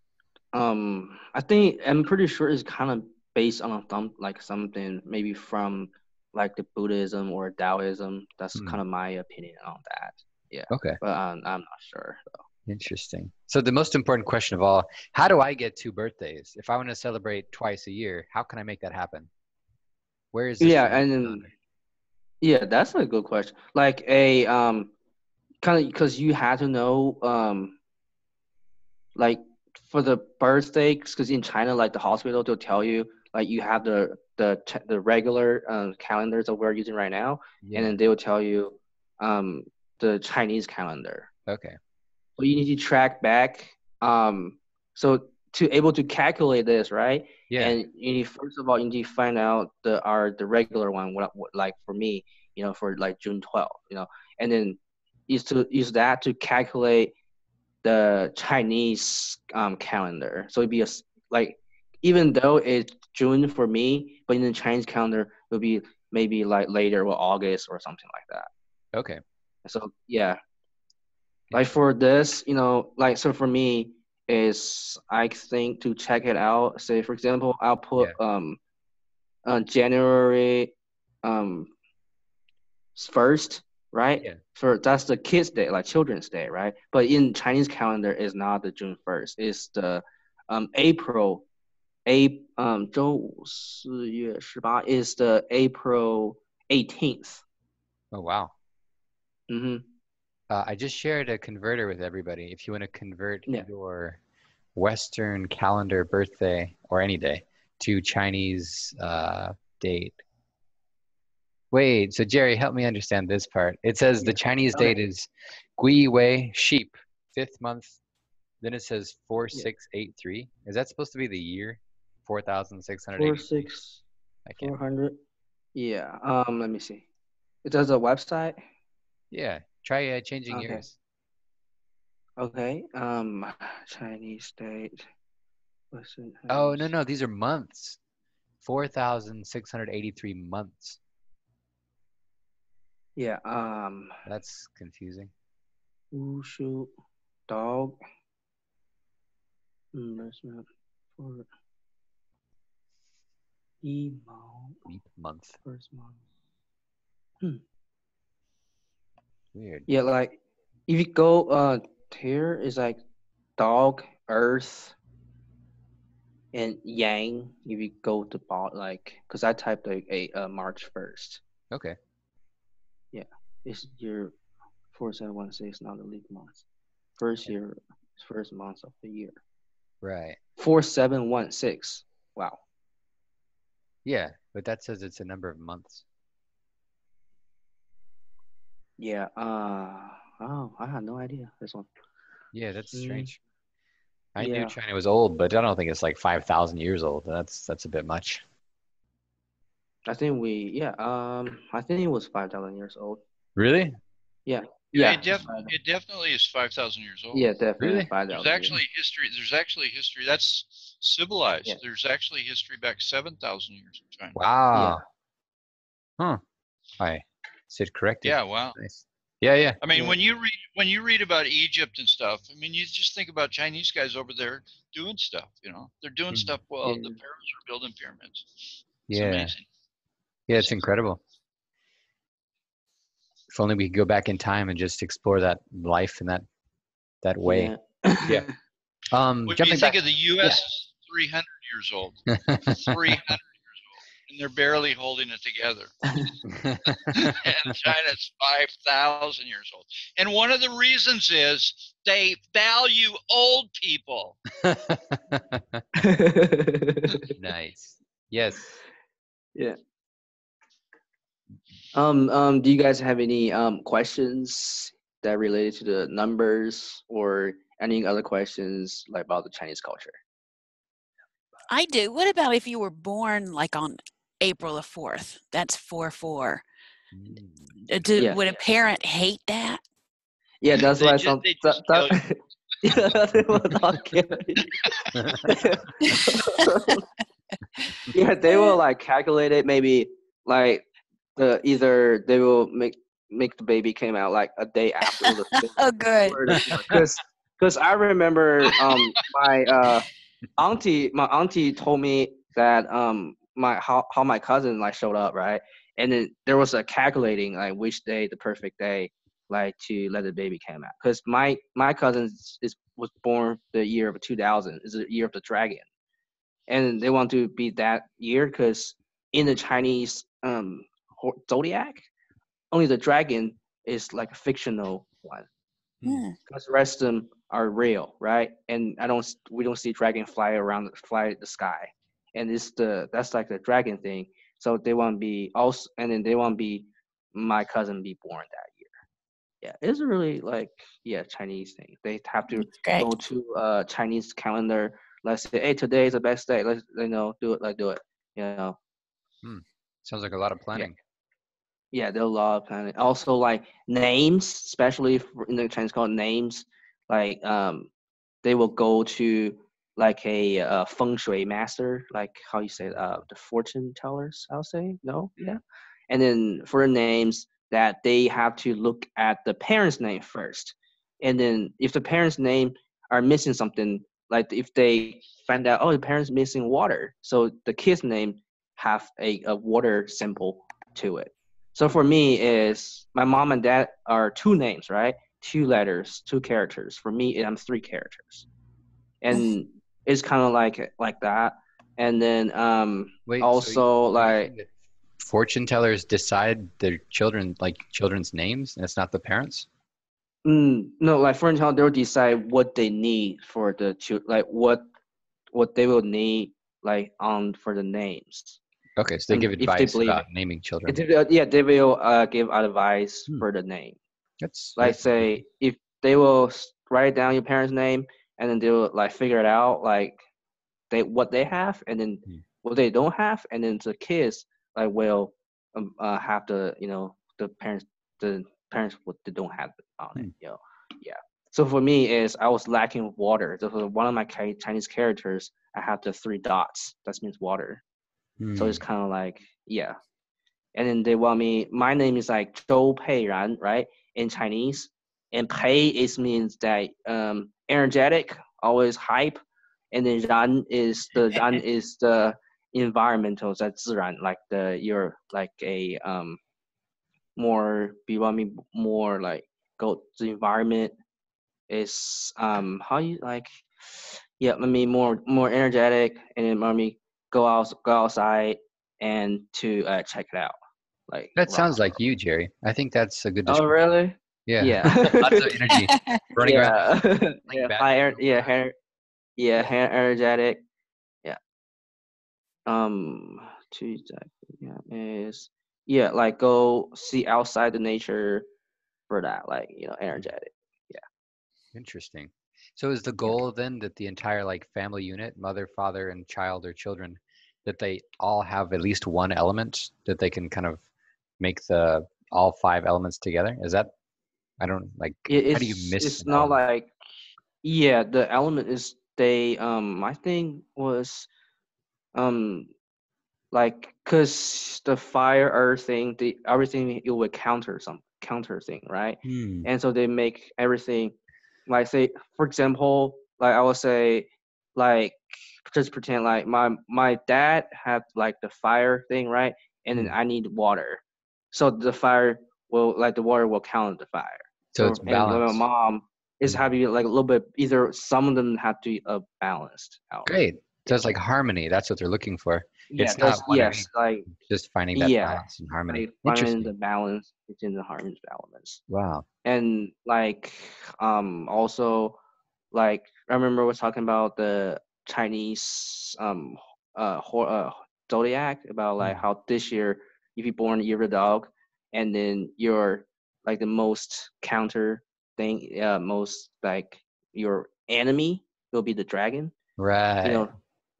I think I'm pretty sure it's kind of based on like something maybe from like the Buddhism or Taoism. That's Hmm. kind of my opinion on that. Yeah. Okay. But I'm not sure though. Interesting. So the most important question of all, how do I get two birthdays? If I want to celebrate twice a year, how can I make that happen? Where is this Yeah, in the and then calendar? yeah, that's a good question. Like a kind of because you had to know like for the birthday, because in China, like the hospital, they'll tell you like you have the regular calendars that we're using right now, and Yeah. then they will tell you the Chinese calendar. Okay. So you need to track back. So to able to calculate this, right? Yeah. And you need, first of all, you need to find out the regular one, what like for me, for like June 12th, and then use that to calculate the Chinese calendar. So it'd be like even though it's June for me, but in the Chinese calendar it would be maybe like later or August or something like that. Okay. So yeah, like Interesting. for this, like so for me is I think to check it out. Say for example, I'll put Yeah. January um 1st, right? Yeah. For that's the kids' day, like Children's Day, right? But in Chinese calendar, it's not the June 1st. It's the April. 周4月18 is the April 18th. Oh, wow. Mm-hmm. I just shared a converter with everybody. If you want to convert Yeah. your Western calendar birthday or any day to Chinese date. Wait, so Jerry, help me understand this part. It says the Chinese Okay. date is Gui Wei sheep, 5th month. Then it says 4683. Is that supposed to be the year? 4,680. 400. Yeah. Let me see. It does a website. Yeah. Try changing Okay. yours. Okay. Chinese date. Oh no, these are months. 4,683 months. Yeah. That's confusing. Wushu dog. Investment for Leap month. first month. Weird. Yeah, like if you go here is like dog, earth, and yang. If you go to bot like, cause I typed like a March 1st. Okay. Yeah, it's year 4716, not the leap month. First month of the year. Right. 4716. Wow. Yeah, but that says it's a number of months. Yeah. Oh, I had no idea this one. Yeah, that's strange. I Yeah. knew China was old, but I don't think it's like 5,000 years old. That's a bit much. I think I think it was 5,000 years old. Really? Yeah. Yeah, Yeah. it definitely is 5,000 years old. Yeah, definitely Really? 5,000. There's actually history. There's actually history. That's civilized. Yeah. There's actually history back 7,000 years in China. Wow. Huh. I said corrected. Yeah. Wow. Nice. Yeah. I mean, Yeah. when you read about Egypt and stuff, I mean, you just think about Chinese guys over there doing stuff. You know, they're doing stuff well. Yeah. The pharaohs are building pyramids. It's Yeah. amazing. Yeah, it's incredible. If only we could go back in time and just explore that life in that way. Yeah. What do you Jumping think back. of the U.S. is 300 years old? 300 years old. And they're barely holding it together. And China's 5,000 years old. And one of the reasons is they value old people. Nice. Yes. Yeah. Do you guys have any questions that related to the numbers or any other questions like about the Chinese culture? I do. What about if you were born like on April the 4th? That's 4/4. Yeah. Would a parent hate that? Yeah, that's They why just kill you. yeah, they will not kill you. Yeah, they will like calculate it maybe like either they will make the baby came out like a day after the Oh, good. because I remember my auntie told me that how my cousin like showed up, right? And then there was a calculating like which day the perfect day like to let the baby come out, because my cousin was born the year of 2000, is the year of the dragon, and they want to be that year because in the Chinese zodiac, only the dragon is like a fictional one, because the rest of them are real, right? And we don't see dragon fly the sky, and that's like the dragon thing. So they want to be also, and then they want to be my cousin be born that year. Yeah, it's really like Chinese thing. They have to go to Chinese calendar. Let's say, hey, today is the best day. Let's do it. Sounds like a lot of planning. Yeah, there are a lot of planning. Also, like names, especially in the Chinese called names, like they will go to like a feng shui master, like how you say the fortune tellers. I'll say no, yeah. And then for the names, that they have to look at the parents' name first, and then if the parents' name are missing something, like if they find out, oh, the parents missing water, so the kid's name have a water symbol to it. So for me, is my mom and dad are two names, right? 2 letters, 2 characters. For me, I'm 3 characters, and it's kind of like that. And then Wait, also so like fortune tellers decide their children's names, and it's not the parents? no, like for example, they'll decide what they need for the like what they will need like for the names. Okay, so they And give if they advice believe about it. naming children. Yeah, they will give advice Hmm. for the name. That's Like say if they will write down your parents' name and then they will like figure it out like what they have and then what they don't have, and then the kids like will have the the parents what they don't have on it. Yeah. So for me is I was lacking water. So for one of my Chinese characters, I have the 3 dots. That means water. So it's kind of like yeah. And then they want me. My name is like Zhou Pei Ran, right, in Chinese, and Pei is means that energetic, always hype, and then Ran is the environmental, that's 自然, like you're like a more you want me more like go the environment is how you like yeah I mean more energetic, and then let me go outside and to check it out. Like that sounds like you, Jerry. I think that's a good oh description. really? Yeah. Yeah. Lots of energy running around. Yeah. Playing Yeah. basketball. Energetic. Yeah. To yeah is yeah like go see outside the nature for that, like energetic. Yeah. Interesting. So is the goal then that the entire like family unit, mother, father, and child or children, that they all have at least one element that they can kind of make the all 5 elements together? Is that I don't like how do you miss It's an not element? like yeah the element is they my thing was um like because the fire earth thing the everything it would counter thing, right? And so they make everything like say for example like I would say like just pretend like my dad had like the fire thing, right? And then I need water, so the fire will like the water will counter the fire. So it's So and my balanced. mom is having like a little bit either some of them have to be balanced out. Great. So Yeah. it's like harmony. That's what they're looking for. Yeah, It's not one of yes, each, like just finding that yeah, balance and harmony. like finding Interesting. the balance between the harmony elements. Wow. And like also like I remember was talking about the Chinese zodiac about like how this year if you're born year of the dog, and then you're like the most counter thing, most like your enemy will be the dragon. Right.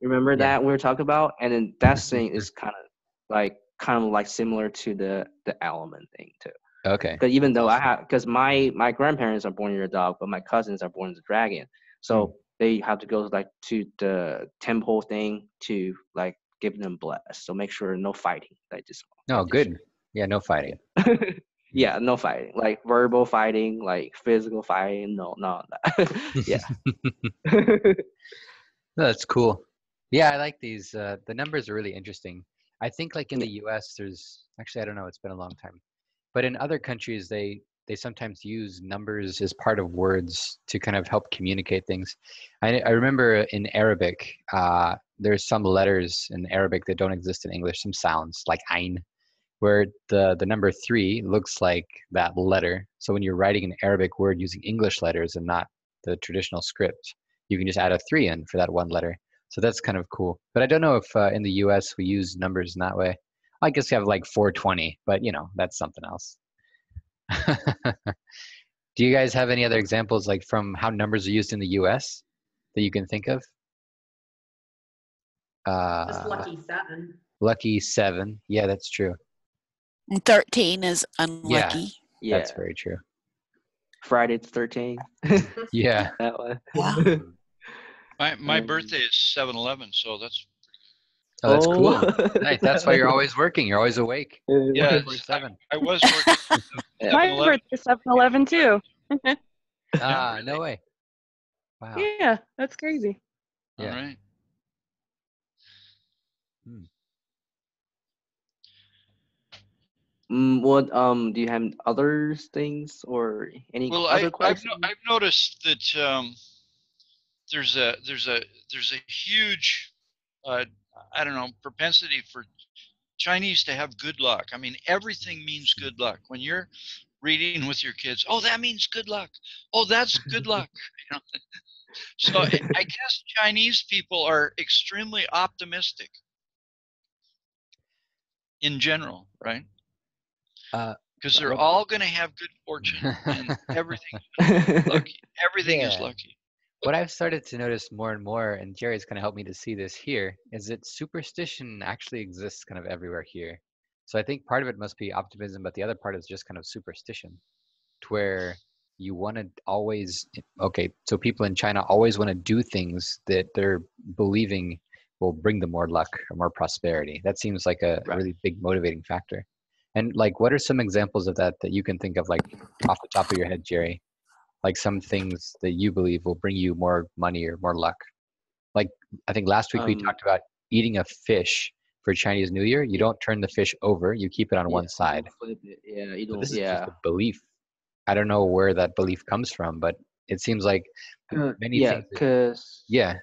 Remember Yeah. that we were talking about, and then that thing is kind of like similar to the element thing too. Okay. Because even though because my grandparents are born in a dog, but my cousins are born as a dragon, so they have to go like to the temple thing to like give them bless. So make sure no fighting like this. No, good. Yeah, no fighting. Yeah, no fighting, like verbal fighting, like physical fighting. No, yeah. No, that's cool. Yeah, I like these. The numbers are really interesting. I think like in the US, there's actually I don't know. It's been a long time, but in other countries, they sometimes use numbers as part of words to kind of help communicate things. I remember in Arabic, there's some letters in Arabic that don't exist in English. Some sounds like ein, where the number 3 looks like that letter. So when you're writing an Arabic word using English letters and not the traditional script, you can just add a 3 in for that one letter. So that's kind of cool. But I don't know if in the US we use numbers in that way. I guess we have like 420, but that's something else. Do you guys have any other examples like from how numbers are used in the US that you can think of? Just lucky 7. Lucky 7. Yeah, that's true. And 13 is unlucky. Yeah, that's very true. Friday the 13th. Yeah. That one. Yeah. My birthday is 7/11, so that's. Oh, that's cool. Nice. That's why you're always working. You're always awake. Yeah, 24/7. I was working. My birthday's 7/11 too. No way. Wow. Yeah, that's crazy. All right. What do you have other things or any other questions? I've noticed that there's a huge I don't know propensity for Chinese to have good luck. I mean, everything means good luck. When you're reading with your kids, oh, that means good luck. Oh, that's good luck. So I guess Chinese people are extremely optimistic. in general, right? Uh, Because they're what- all going to have good fortune and everything is lucky. Everything is Yeah. lucky. what I've started to notice more and more, and Jerry's kind of helped me to see this here, is that superstition actually exists kind of everywhere here. So I think part of it must be optimism, but the other part is just kind of superstition, to where you want to always, okay, so people in China always want to do things that they're believing will bring them more luck or more prosperity. That seems like a Right. really big motivating factor. And like, what are some examples of that that you can think of, like off the top of your head, Jerry? Like some things that you believe will bring you more money or more luck. Like I think last week we talked about eating a fish for Chinese New Year. You don't turn the fish over; you keep it on one side. Flip it. Yeah, you But don't. this is just Yeah. a belief. I don't know where that belief comes from, but it seems like many Yeah, things. yeah,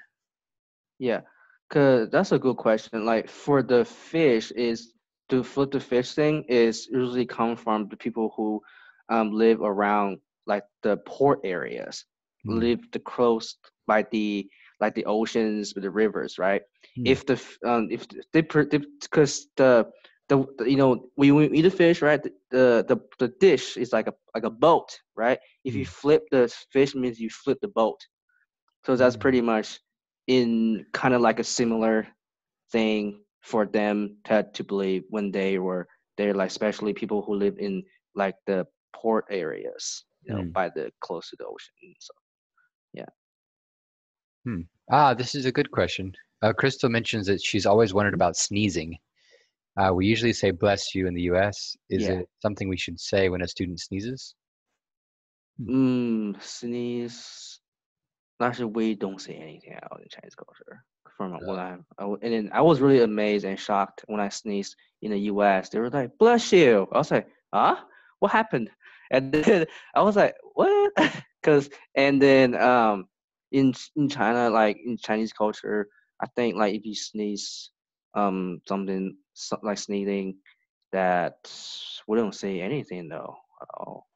cause that's a good question. Like for the fish, is to flip the fish thing is usually come from the people who live around like the port areas, Hmm. live the close by the like the oceans with the rivers, right? Hmm. If they because the when you eat a fish, right? The dish is like a boat, right? If you flip the fish, means you flip the boat. So that's pretty much in kind of like a similar thing for them to believe when they're like, especially people who live in like the port areas, by the close to the ocean. So yeah. This is a good question. Crystal mentions that she's always wondered about sneezing. We usually say "bless you" in the U.S. Is Yeah. it something we should say when a student sneezes? Sneeze. Actually, we don't say anything out in Chinese culture. From what and then I was really amazed and shocked when I sneezed in the U.S. They were like, "Bless you." I was like, "Huh? What happened?" And then I was like, "What?" And then in China, like in Chinese culture, I think like if you sneeze something like sneezing, that we don't say anything though at all.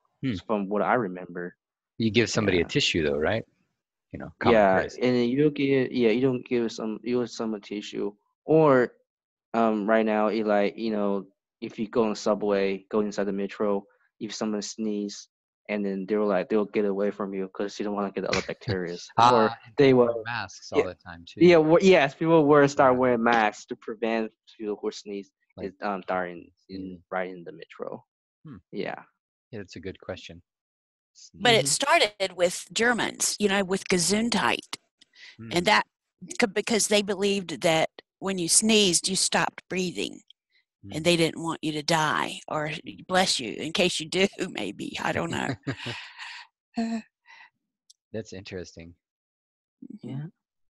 From what I remember. You give somebody Yeah. a tissue, though, right? Common Yeah, courtesy. and then you don't give some a tissue, or right now it like if you go on subway, go inside the metro, if someone sneeze, and then they'll get away from you because you don't want to get other bacteria, or And they people will wear masks yeah all the time too. yes, people will start wearing masks to prevent people who sneeze Like, right in the metro. Yeah. Yeah, that's a good question. But it started with Germans, with Gesundheit. And that because they believed that when you sneezed, you stopped breathing. And they didn't want you to die, or bless you in case you do, maybe. I don't know. That's interesting. Yeah.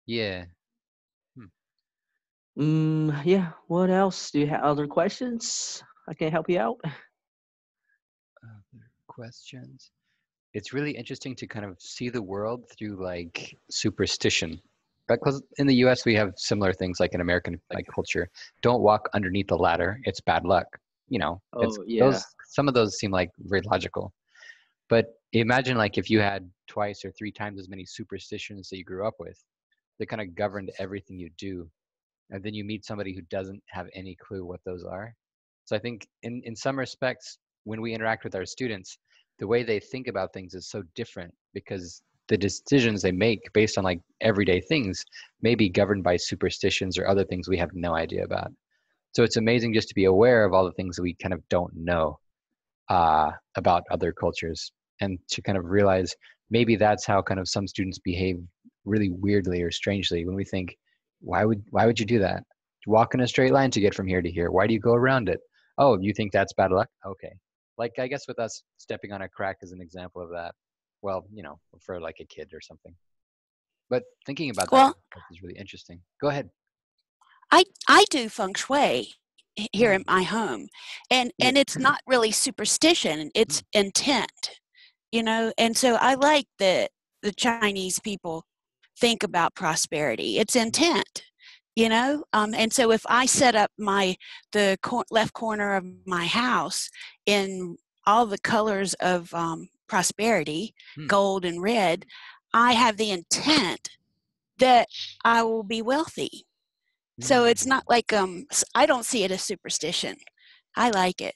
Yeah. Yeah. What else? Do you have other questions? I can help you out. Other questions? It's really interesting to kind of see the world through like superstition. Because in the U.S. we have similar things like in American like culture. Don't walk underneath the ladder; it's bad luck. Oh yeah. Some of those seem like very logical. But imagine like if you had twice or three times as many superstitions that you grew up with, that kind of governed everything you do, and then you meet somebody who doesn't have any clue what those are. So I think in some respects, when we interact with our students, the way they think about things is so different because the decisions they make based on like everyday things may be governed by superstitions or other things we have no idea about. So it's amazing just to be aware of all the things that we kind of don't know about other cultures, and to kind of realize maybe that's how kind of some students behave really weirdly or strangely when we think, why would you do that? Walk in a straight line to get from here to here. Why do you go around it? Oh, you think that's bad luck? Okay. Like I guess with us stepping on a crack is an example of that. Well, for like a kid or something. But thinking about that is really interesting. Go ahead. I do feng shui here in my home, and it's not really superstition, it's intent, and so I like that the Chinese people think about prosperity. It's intent, and so if I set up the left corner of my house in all the colors of prosperity, gold and red, I have the intent that I will be wealthy. So it's not like I don't see it as superstition. I like it.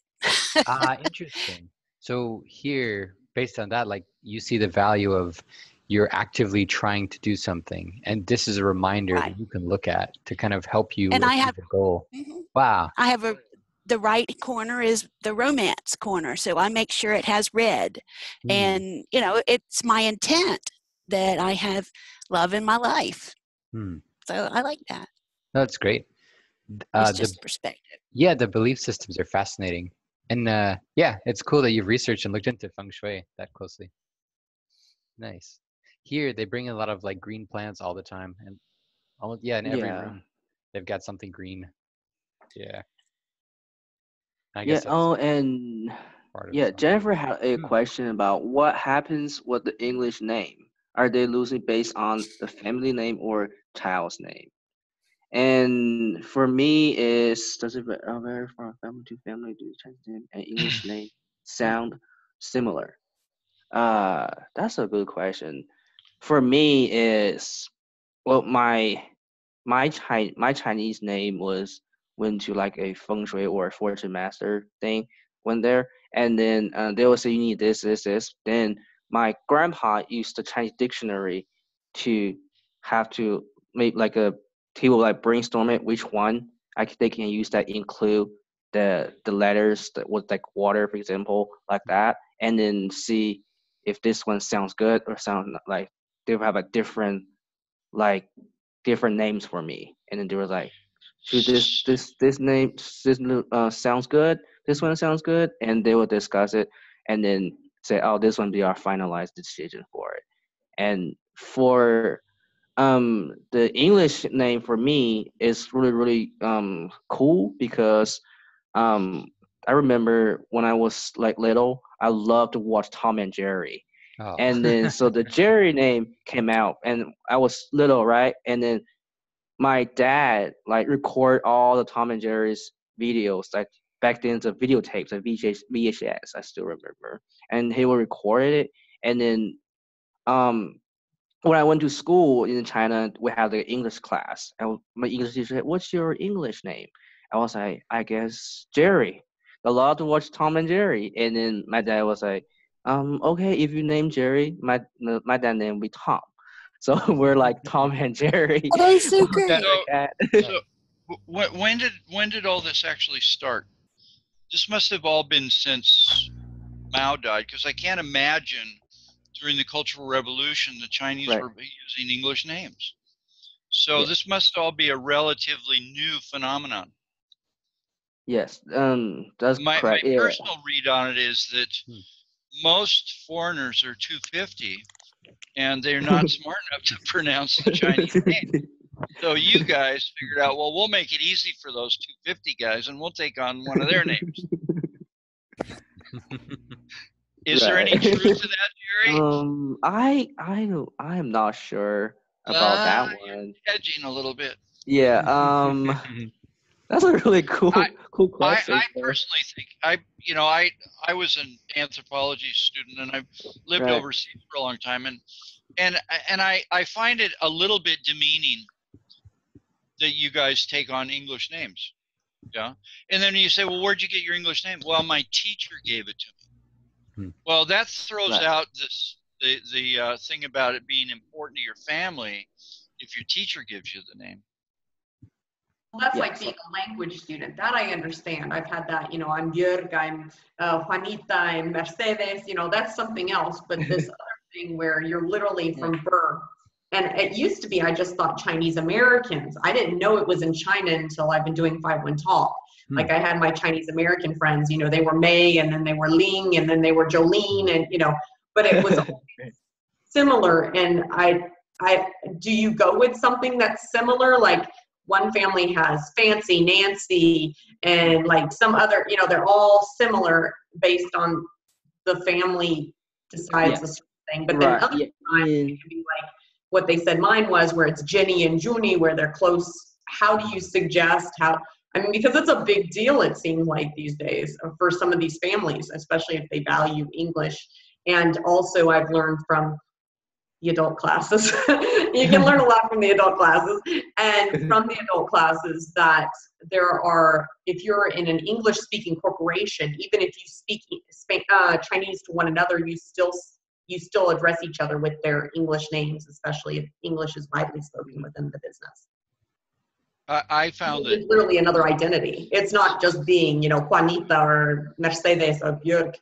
Ah, interesting. So here, based on that, like you see the value of you're actively trying to do something, and this is a reminder Right. that you can look at to kind of help you And I achieve have a goal. mhm. Wow. I have the right corner is the romance corner, so I make sure it has red. Hmm. And it's my intent that I have love in my life. Hmm. So I like that. That's great. It's The just perspective. Yeah, the belief systems are fascinating, and yeah, it's cool that you've researched and looked into feng shui that closely. Nice. Here they bring in a lot of like green plants all the time, and almost yeah, in every Yeah. room they've got something green. Yeah, I Yeah. guess that's Oh, and part of yeah, some. Jennifer had a Hmm. question about what happens with the English name. Are they losing based on the family name or child's name? And for me, is does it vary from family to family? Do Chinese name and English name sound similar? That's a good question. For me, is well, my Chinese name went to like a feng shui or fortune master thing went there, and then they will say you need this. Then my grandpa used the Chinese dictionary to have to make like a table, like brainstorm it which one they can use that include the letters that was like water, for example, like that, and then see if this one sounds good or sound like they have a like different names for me, and then they were like, should this name sounds good, this one sounds good, and they will discuss it and then say, oh, this one be our finalized decision for it. And for the English name for me is really cool because um I remember when I was like little, I loved to watch Tom and Jerry. Oh. And then so the Jerry name came out and I was little, right? And then my dad like record all the Tom and Jerry's videos, like back then the videotapes, like VHS, I still remember. And he will record it. And then um when I went to school in China, we had the English class. And my English teacher said, "What's your English name?" I was like, "I guess Jerry." I love to watch Tom and Jerry. And then my dad was like, okay, if you name Jerry, my dad name will be Tom." So we're like Tom and Jerry. Oh, that is so Our great. dad and cat. So when did all this actually start? This must have all been since Mao died, because I can't imagine during the Cultural Revolution the Chinese Right. were using English names. So Yeah. this must all be a relatively new phenomenon. Yes, that's My correct. Yeah. personal read on it is that most foreigners are 250 and they're not smart enough to pronounce the Chinese name. So you guys figured out, well, we'll make it easy for those 250 guys and we'll take on one of their names. Is there any truth to that, Jerry? I am not sure about that one. Hedging a little bit. Yeah, that's a really cool question. I personally think I was an anthropology student and I've lived Right. overseas for a long time, and I find it a little bit demeaning that you guys take on English names. Yeah. And then you say, well, where'd you get your English name? Well, my teacher gave it to me. Well, that throws Right. out the thing about it being important to your family if your teacher gives you the name. Well, that's Yeah, like being a language student. That I understand. I've had that, I'm Jörg, I'm Juanita, I'm Mercedes, that's something else. But this other thing where you're literally from birth. And it used to be, I just thought Chinese Americans. I didn't know it was in China until I've been doing 5-1 Talk. Like I had my Chinese American friends, they were May and then they were Ling and then they were Jolene and, but it was similar. And do you go with something that's similar? Like one family has Fancy, Nancy, and like some other, they're all similar based on the family decides a certain thing. But then Right. other times it can be like what they said mine was, where it's Jenny and Junie, where they're close. How do you suggest because it's a big deal, it seems like these days for some of these families, especially if they value English. And also I've learned from the adult classes, You can learn a lot from the adult classes. And from the adult classes that there are, if you're in an English speaking corporation, even if you speak Chinese to one another, you still address each other with their English names, especially if English is widely spoken within the business. I found It's that literally another identity. It's not just being, Juanita or Mercedes or Björk.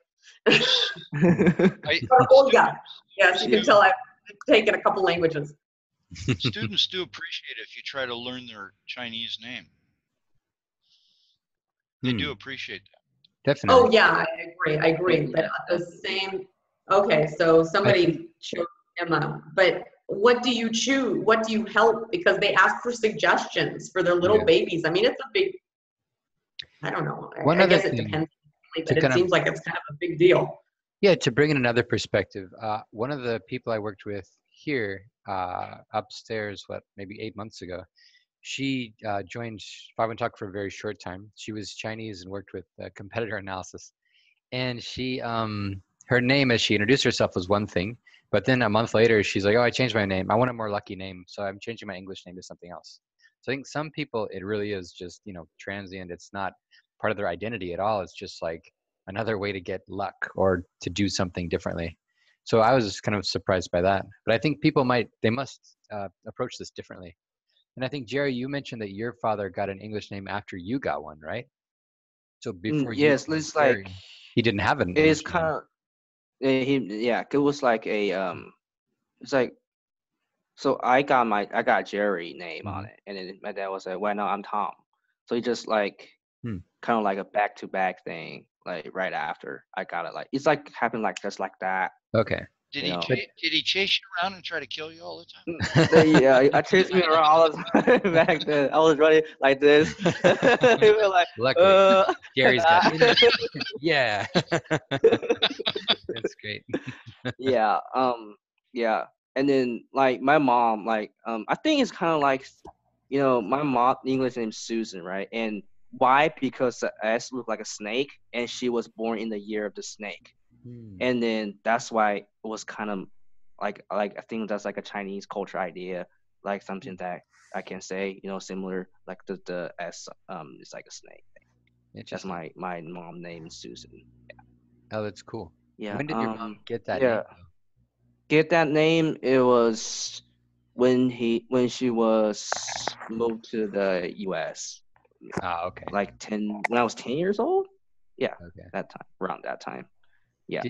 Or Olga. Yes, you can tell I've taken a couple languages. students do appreciate it if you try to learn their Chinese name. They do appreciate that. Definitely. Oh yeah, I agree. But at the same, okay, so somebody chose Emma, but what do you choose? What do you help? Because they ask for suggestions for their little babies. I mean, it's a big, I don't know. I guess it depends, but it seems like it's kind of a big deal. Yeah, to bring in another perspective, one of the people I worked with here upstairs, maybe 8 months ago, she joined 5-Talk for a very short time. She was Chinese and worked with competitor analysis. And she, her name as she introduced herself was one thing, but then a month later, she's like, oh, I changed my name. I want a more lucky name, so I'm changing my English name to something else. So I think some people, it really is just, transient. It's not part of their identity at all. It's just like another way to get luck or to do something differently. So I was kind of surprised by that. But I think people must approach this differently. And I think, Jerry, you mentioned that your father got an English name after you got one, right? So before yes, it's Jerry, like he didn't have an it's English kind name. of it was like a it's like, so I got Jerry name on it, and then my dad was like, well, no, I'm Tom. So he just like kind of like a back-to-back thing, like right after I got it. Like it's like happened like just like that. Okay. Did he chase you around and try to kill you all the time? Yeah, I chased me around all the time back then. I was running like this. They were like, luckily, Jerry's got yeah. That's great. Yeah. Yeah. And then like my mom, like I think it's kind of like, my mom English name is Susan, right? And why? Because the S looked like a snake, and she was born in the year of the snake. And then that's why it was kind of like I think that's like a Chinese culture idea, like something that I can say, similar, like the S is like a snake thing. That's my mom name is Susan. Yeah. Oh, that's cool. Yeah. When did your mom get that name? Though? Get that name? It was when she was moved to the U.S. Ah, okay. Like when I was 10 years old. Yeah. Okay. Around that time. Yeah.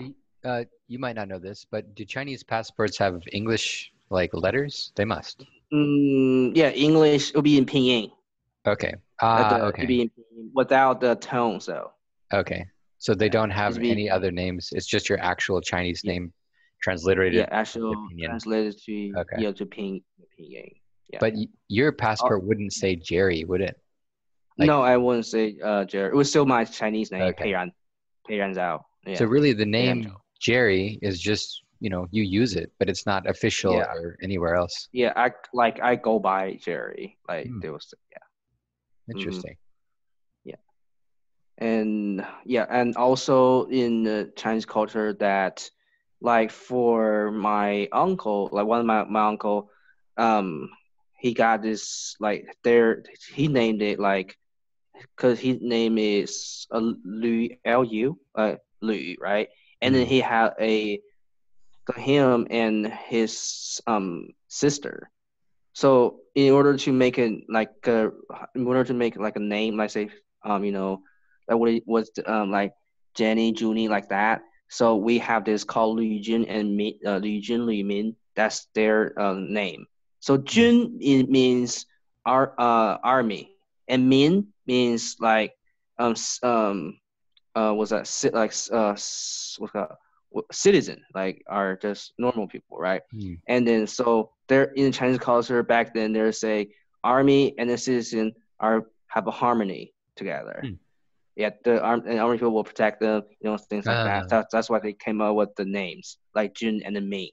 You might not know this, but do Chinese passports have English like letters? They must. Yeah, English will be in pinyin. Okay. Okay. Okay. Be in pinyin without the tones though. Okay. So they don't have any other names. It's just your actual Chinese name transliterated. Yeah, actual translated to to pinyin. Yeah. But your passport wouldn't say Jerry, would it? Like, no, I wouldn't say Jerry. It was still my Chinese name, Peiran Zhao. Yeah. So really the name Jerry is just, you use it, but it's not official or anywhere else. Yeah, I go by Jerry. Like there was Interesting. Yeah. And also in the Chinese culture that like for my uncle, like one of my uncle, he got this like he named it like, because his name is Lu, Lu, Lu, right? And then he had him and his sister. So in order to make it like a name, like say like what it was like Jenny, Junie, like that. So we have this called Lu Jun and Lu Jun, Lu Min. That's their name. So Jun means army, and Min means like was that like what's that? Citizen, like are just normal people, right? And then so they're in Chinese culture back then. There's a army and the citizen have a harmony together. Yeah, the army people will protect them, things like that. That's why they came up with the names like Jun and the Ming.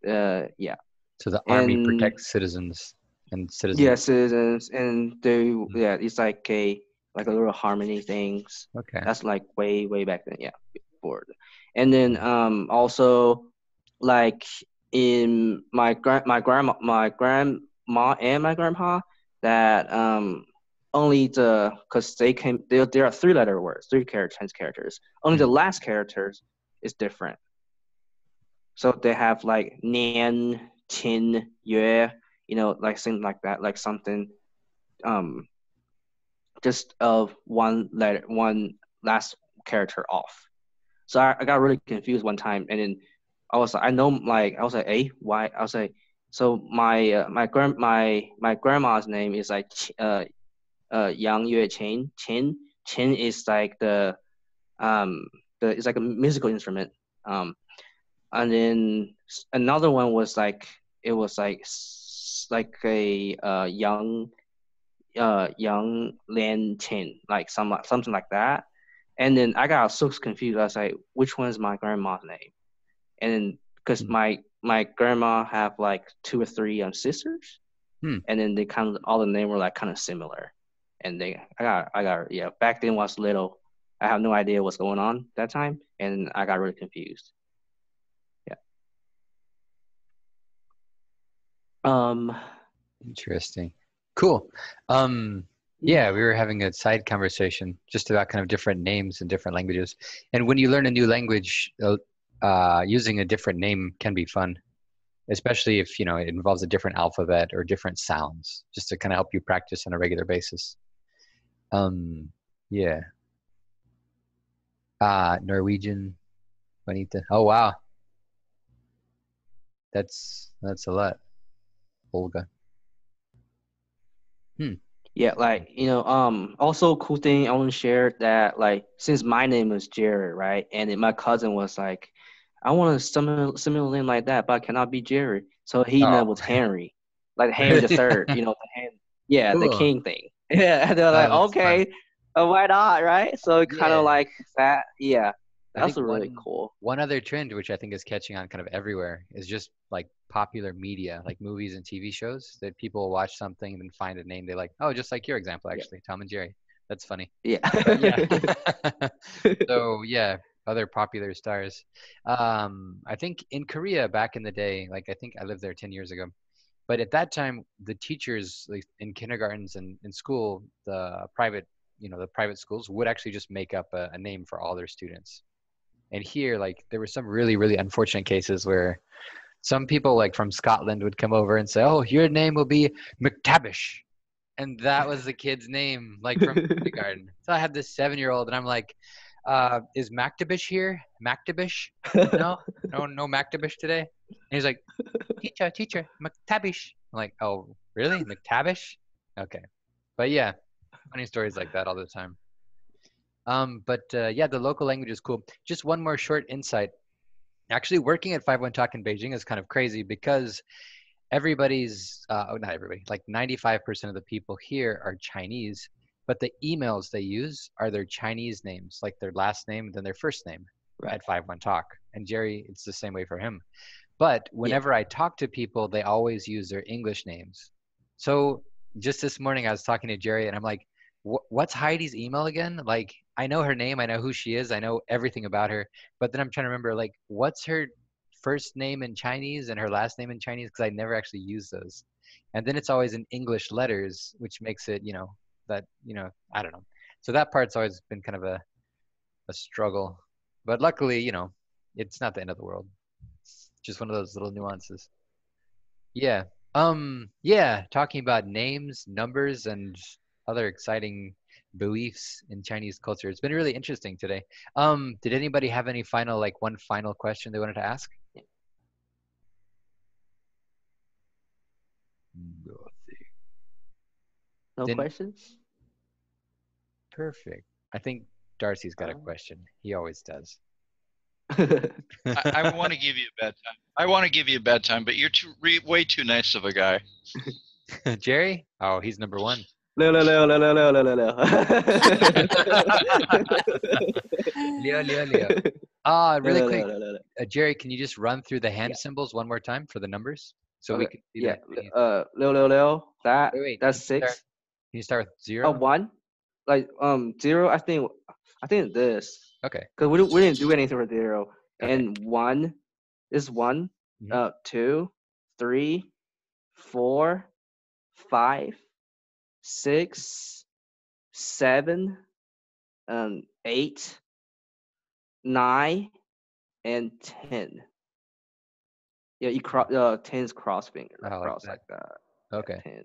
Yeah. So the army protects citizens and citizens. Yeah, citizens, and it's like a little harmony things. Okay. That's like way back then. Yeah, before. And then also like my grandma and my grandpa that only because there are 3-letter words, 10 characters. Only the last characters is different. So they have like nian, qin, yue, like something like that, like something just of one last character off. So I got really confused one time, and then I was like, hey, why? I was like, so my grandma's name is like Yang Yue Chen. Chen is like it's like a musical instrument. And then another one was like it was like a young Lian Chen, like something like that. And then I got so confused. I was like, which one is my grandma's name? And then because my grandma have like 2 or 3 sisters, and then they kind of all the names were like kind of similar. And I got back then when I was little, I have no idea what's going on that time, and I got really confused. Yeah. Interesting. Cool. Yeah, we were having a side conversation just about kind of different names in different languages. And when you learn a new language, using a different name can be fun, especially if, it involves a different alphabet or different sounds, just to kind of help you practice on a regular basis. Yeah. Norwegian, Juanita. Oh, wow. That's a lot. Olga. Yeah, like, also cool thing I want to share that, like, since my name is Jerry, right? And then my cousin was like, I want a similar name like that, but I cannot be Jerry. So he named was Henry, like Henry the Third, the king thing. Yeah, they're like, okay, why not, right? So it kind of like that. Yeah, that's really cool. One other trend, which I think is catching on kind of everywhere, is just like popular media, like movies and TV shows, that people watch something and then find a name they like. Oh, just like your example, actually, Tom and Jerry. That's funny. Yeah. So yeah, other popular stars. I think in Korea back in the day, like I think I lived there 10 years ago, but at that time the teachers, like in kindergartens and in school, the private schools would actually just make up a name for all their students. And here, like, there were some really, really unfortunate cases where some people, like, from Scotland would come over and say, oh, your name will be McTavish. And that was the kid's name, like, from kindergarten. So I had this 7-year-old, and I'm like, is McTavish here? McTavish? No McTavish today? And he's like, teacher, McTavish. I'm like, oh, really? McTavish? Okay. But yeah, funny stories like that all the time. Yeah, the local language is cool. Just one more short insight. Actually, working at 51 Talk in Beijing is kind of crazy because everybody's, not everybody, like 95% of the people here are Chinese, but the emails they use are their Chinese names, like their last name, then their first name at 51 Talk. And Jerry, it's the same way for him. But whenever I talk to people, they always use their English names. So just this morning, I was talking to Jerry, and I'm like, what's Heidi's email again? Like, I know her name, I know who she is, I know everything about her, but then I'm trying to remember, like, what's her first name in Chinese and her last name in Chinese, because I never actually use those. And then it's always in English letters, which makes it, I don't know. So that part's always been kind of a struggle. But luckily, it's not the end of the world. It's just one of those little nuances. Yeah. Talking about names, numbers, and other exciting beliefs in Chinese culture. It's been really interesting today. Did anybody have any one final question they wanted to ask? No questions? Perfect. I think Darcy's got a question. He always does. I want to give you a bad time. But you're way too nice of a guy. Jerry? Oh, he's number one. Leo. Leo. Really quick. Jerry, can you just run through the hand symbols one more time for the numbers? So we can see that. Leo. That's 6. Can you start with 0? 1. Like 0, I think this. Okay. Because we didn't do anything for 0. Okay. And 1 is 1. Mhm. 2, 3, 4, 5, 6, 7, 8, 9, and 10. Yeah, you cross 10's cross finger, like Oh, like cross that. like that. Okay. 10.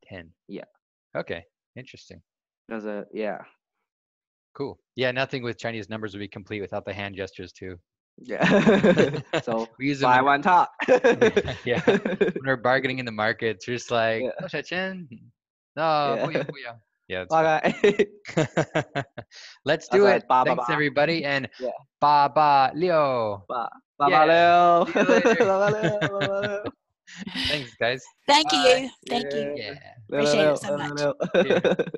10. Yeah. Okay. Interesting. That's a yeah. Cool. Yeah, nothing with Chinese numbers would be complete without the hand gestures too. Yeah. So We use them buy when one top. yeah. When we're bargaining in the markets, we're just like, Yeah. "No, Chen. No, Yeah. booyah, booyah." Yeah, it's fun. Okay. Let's That's do why it. it's ba ba Thanks ba. everybody, and Yeah. ba ba Leo. Ba ba Yeah. Leo. See you later. Ba ba Leo. Ba ba Leo. Thanks, guys. Thank Bye. you. Thank you. Yeah. Yeah. Leo, Appreciate Leo, it so Leo, much. Leo. Cheers.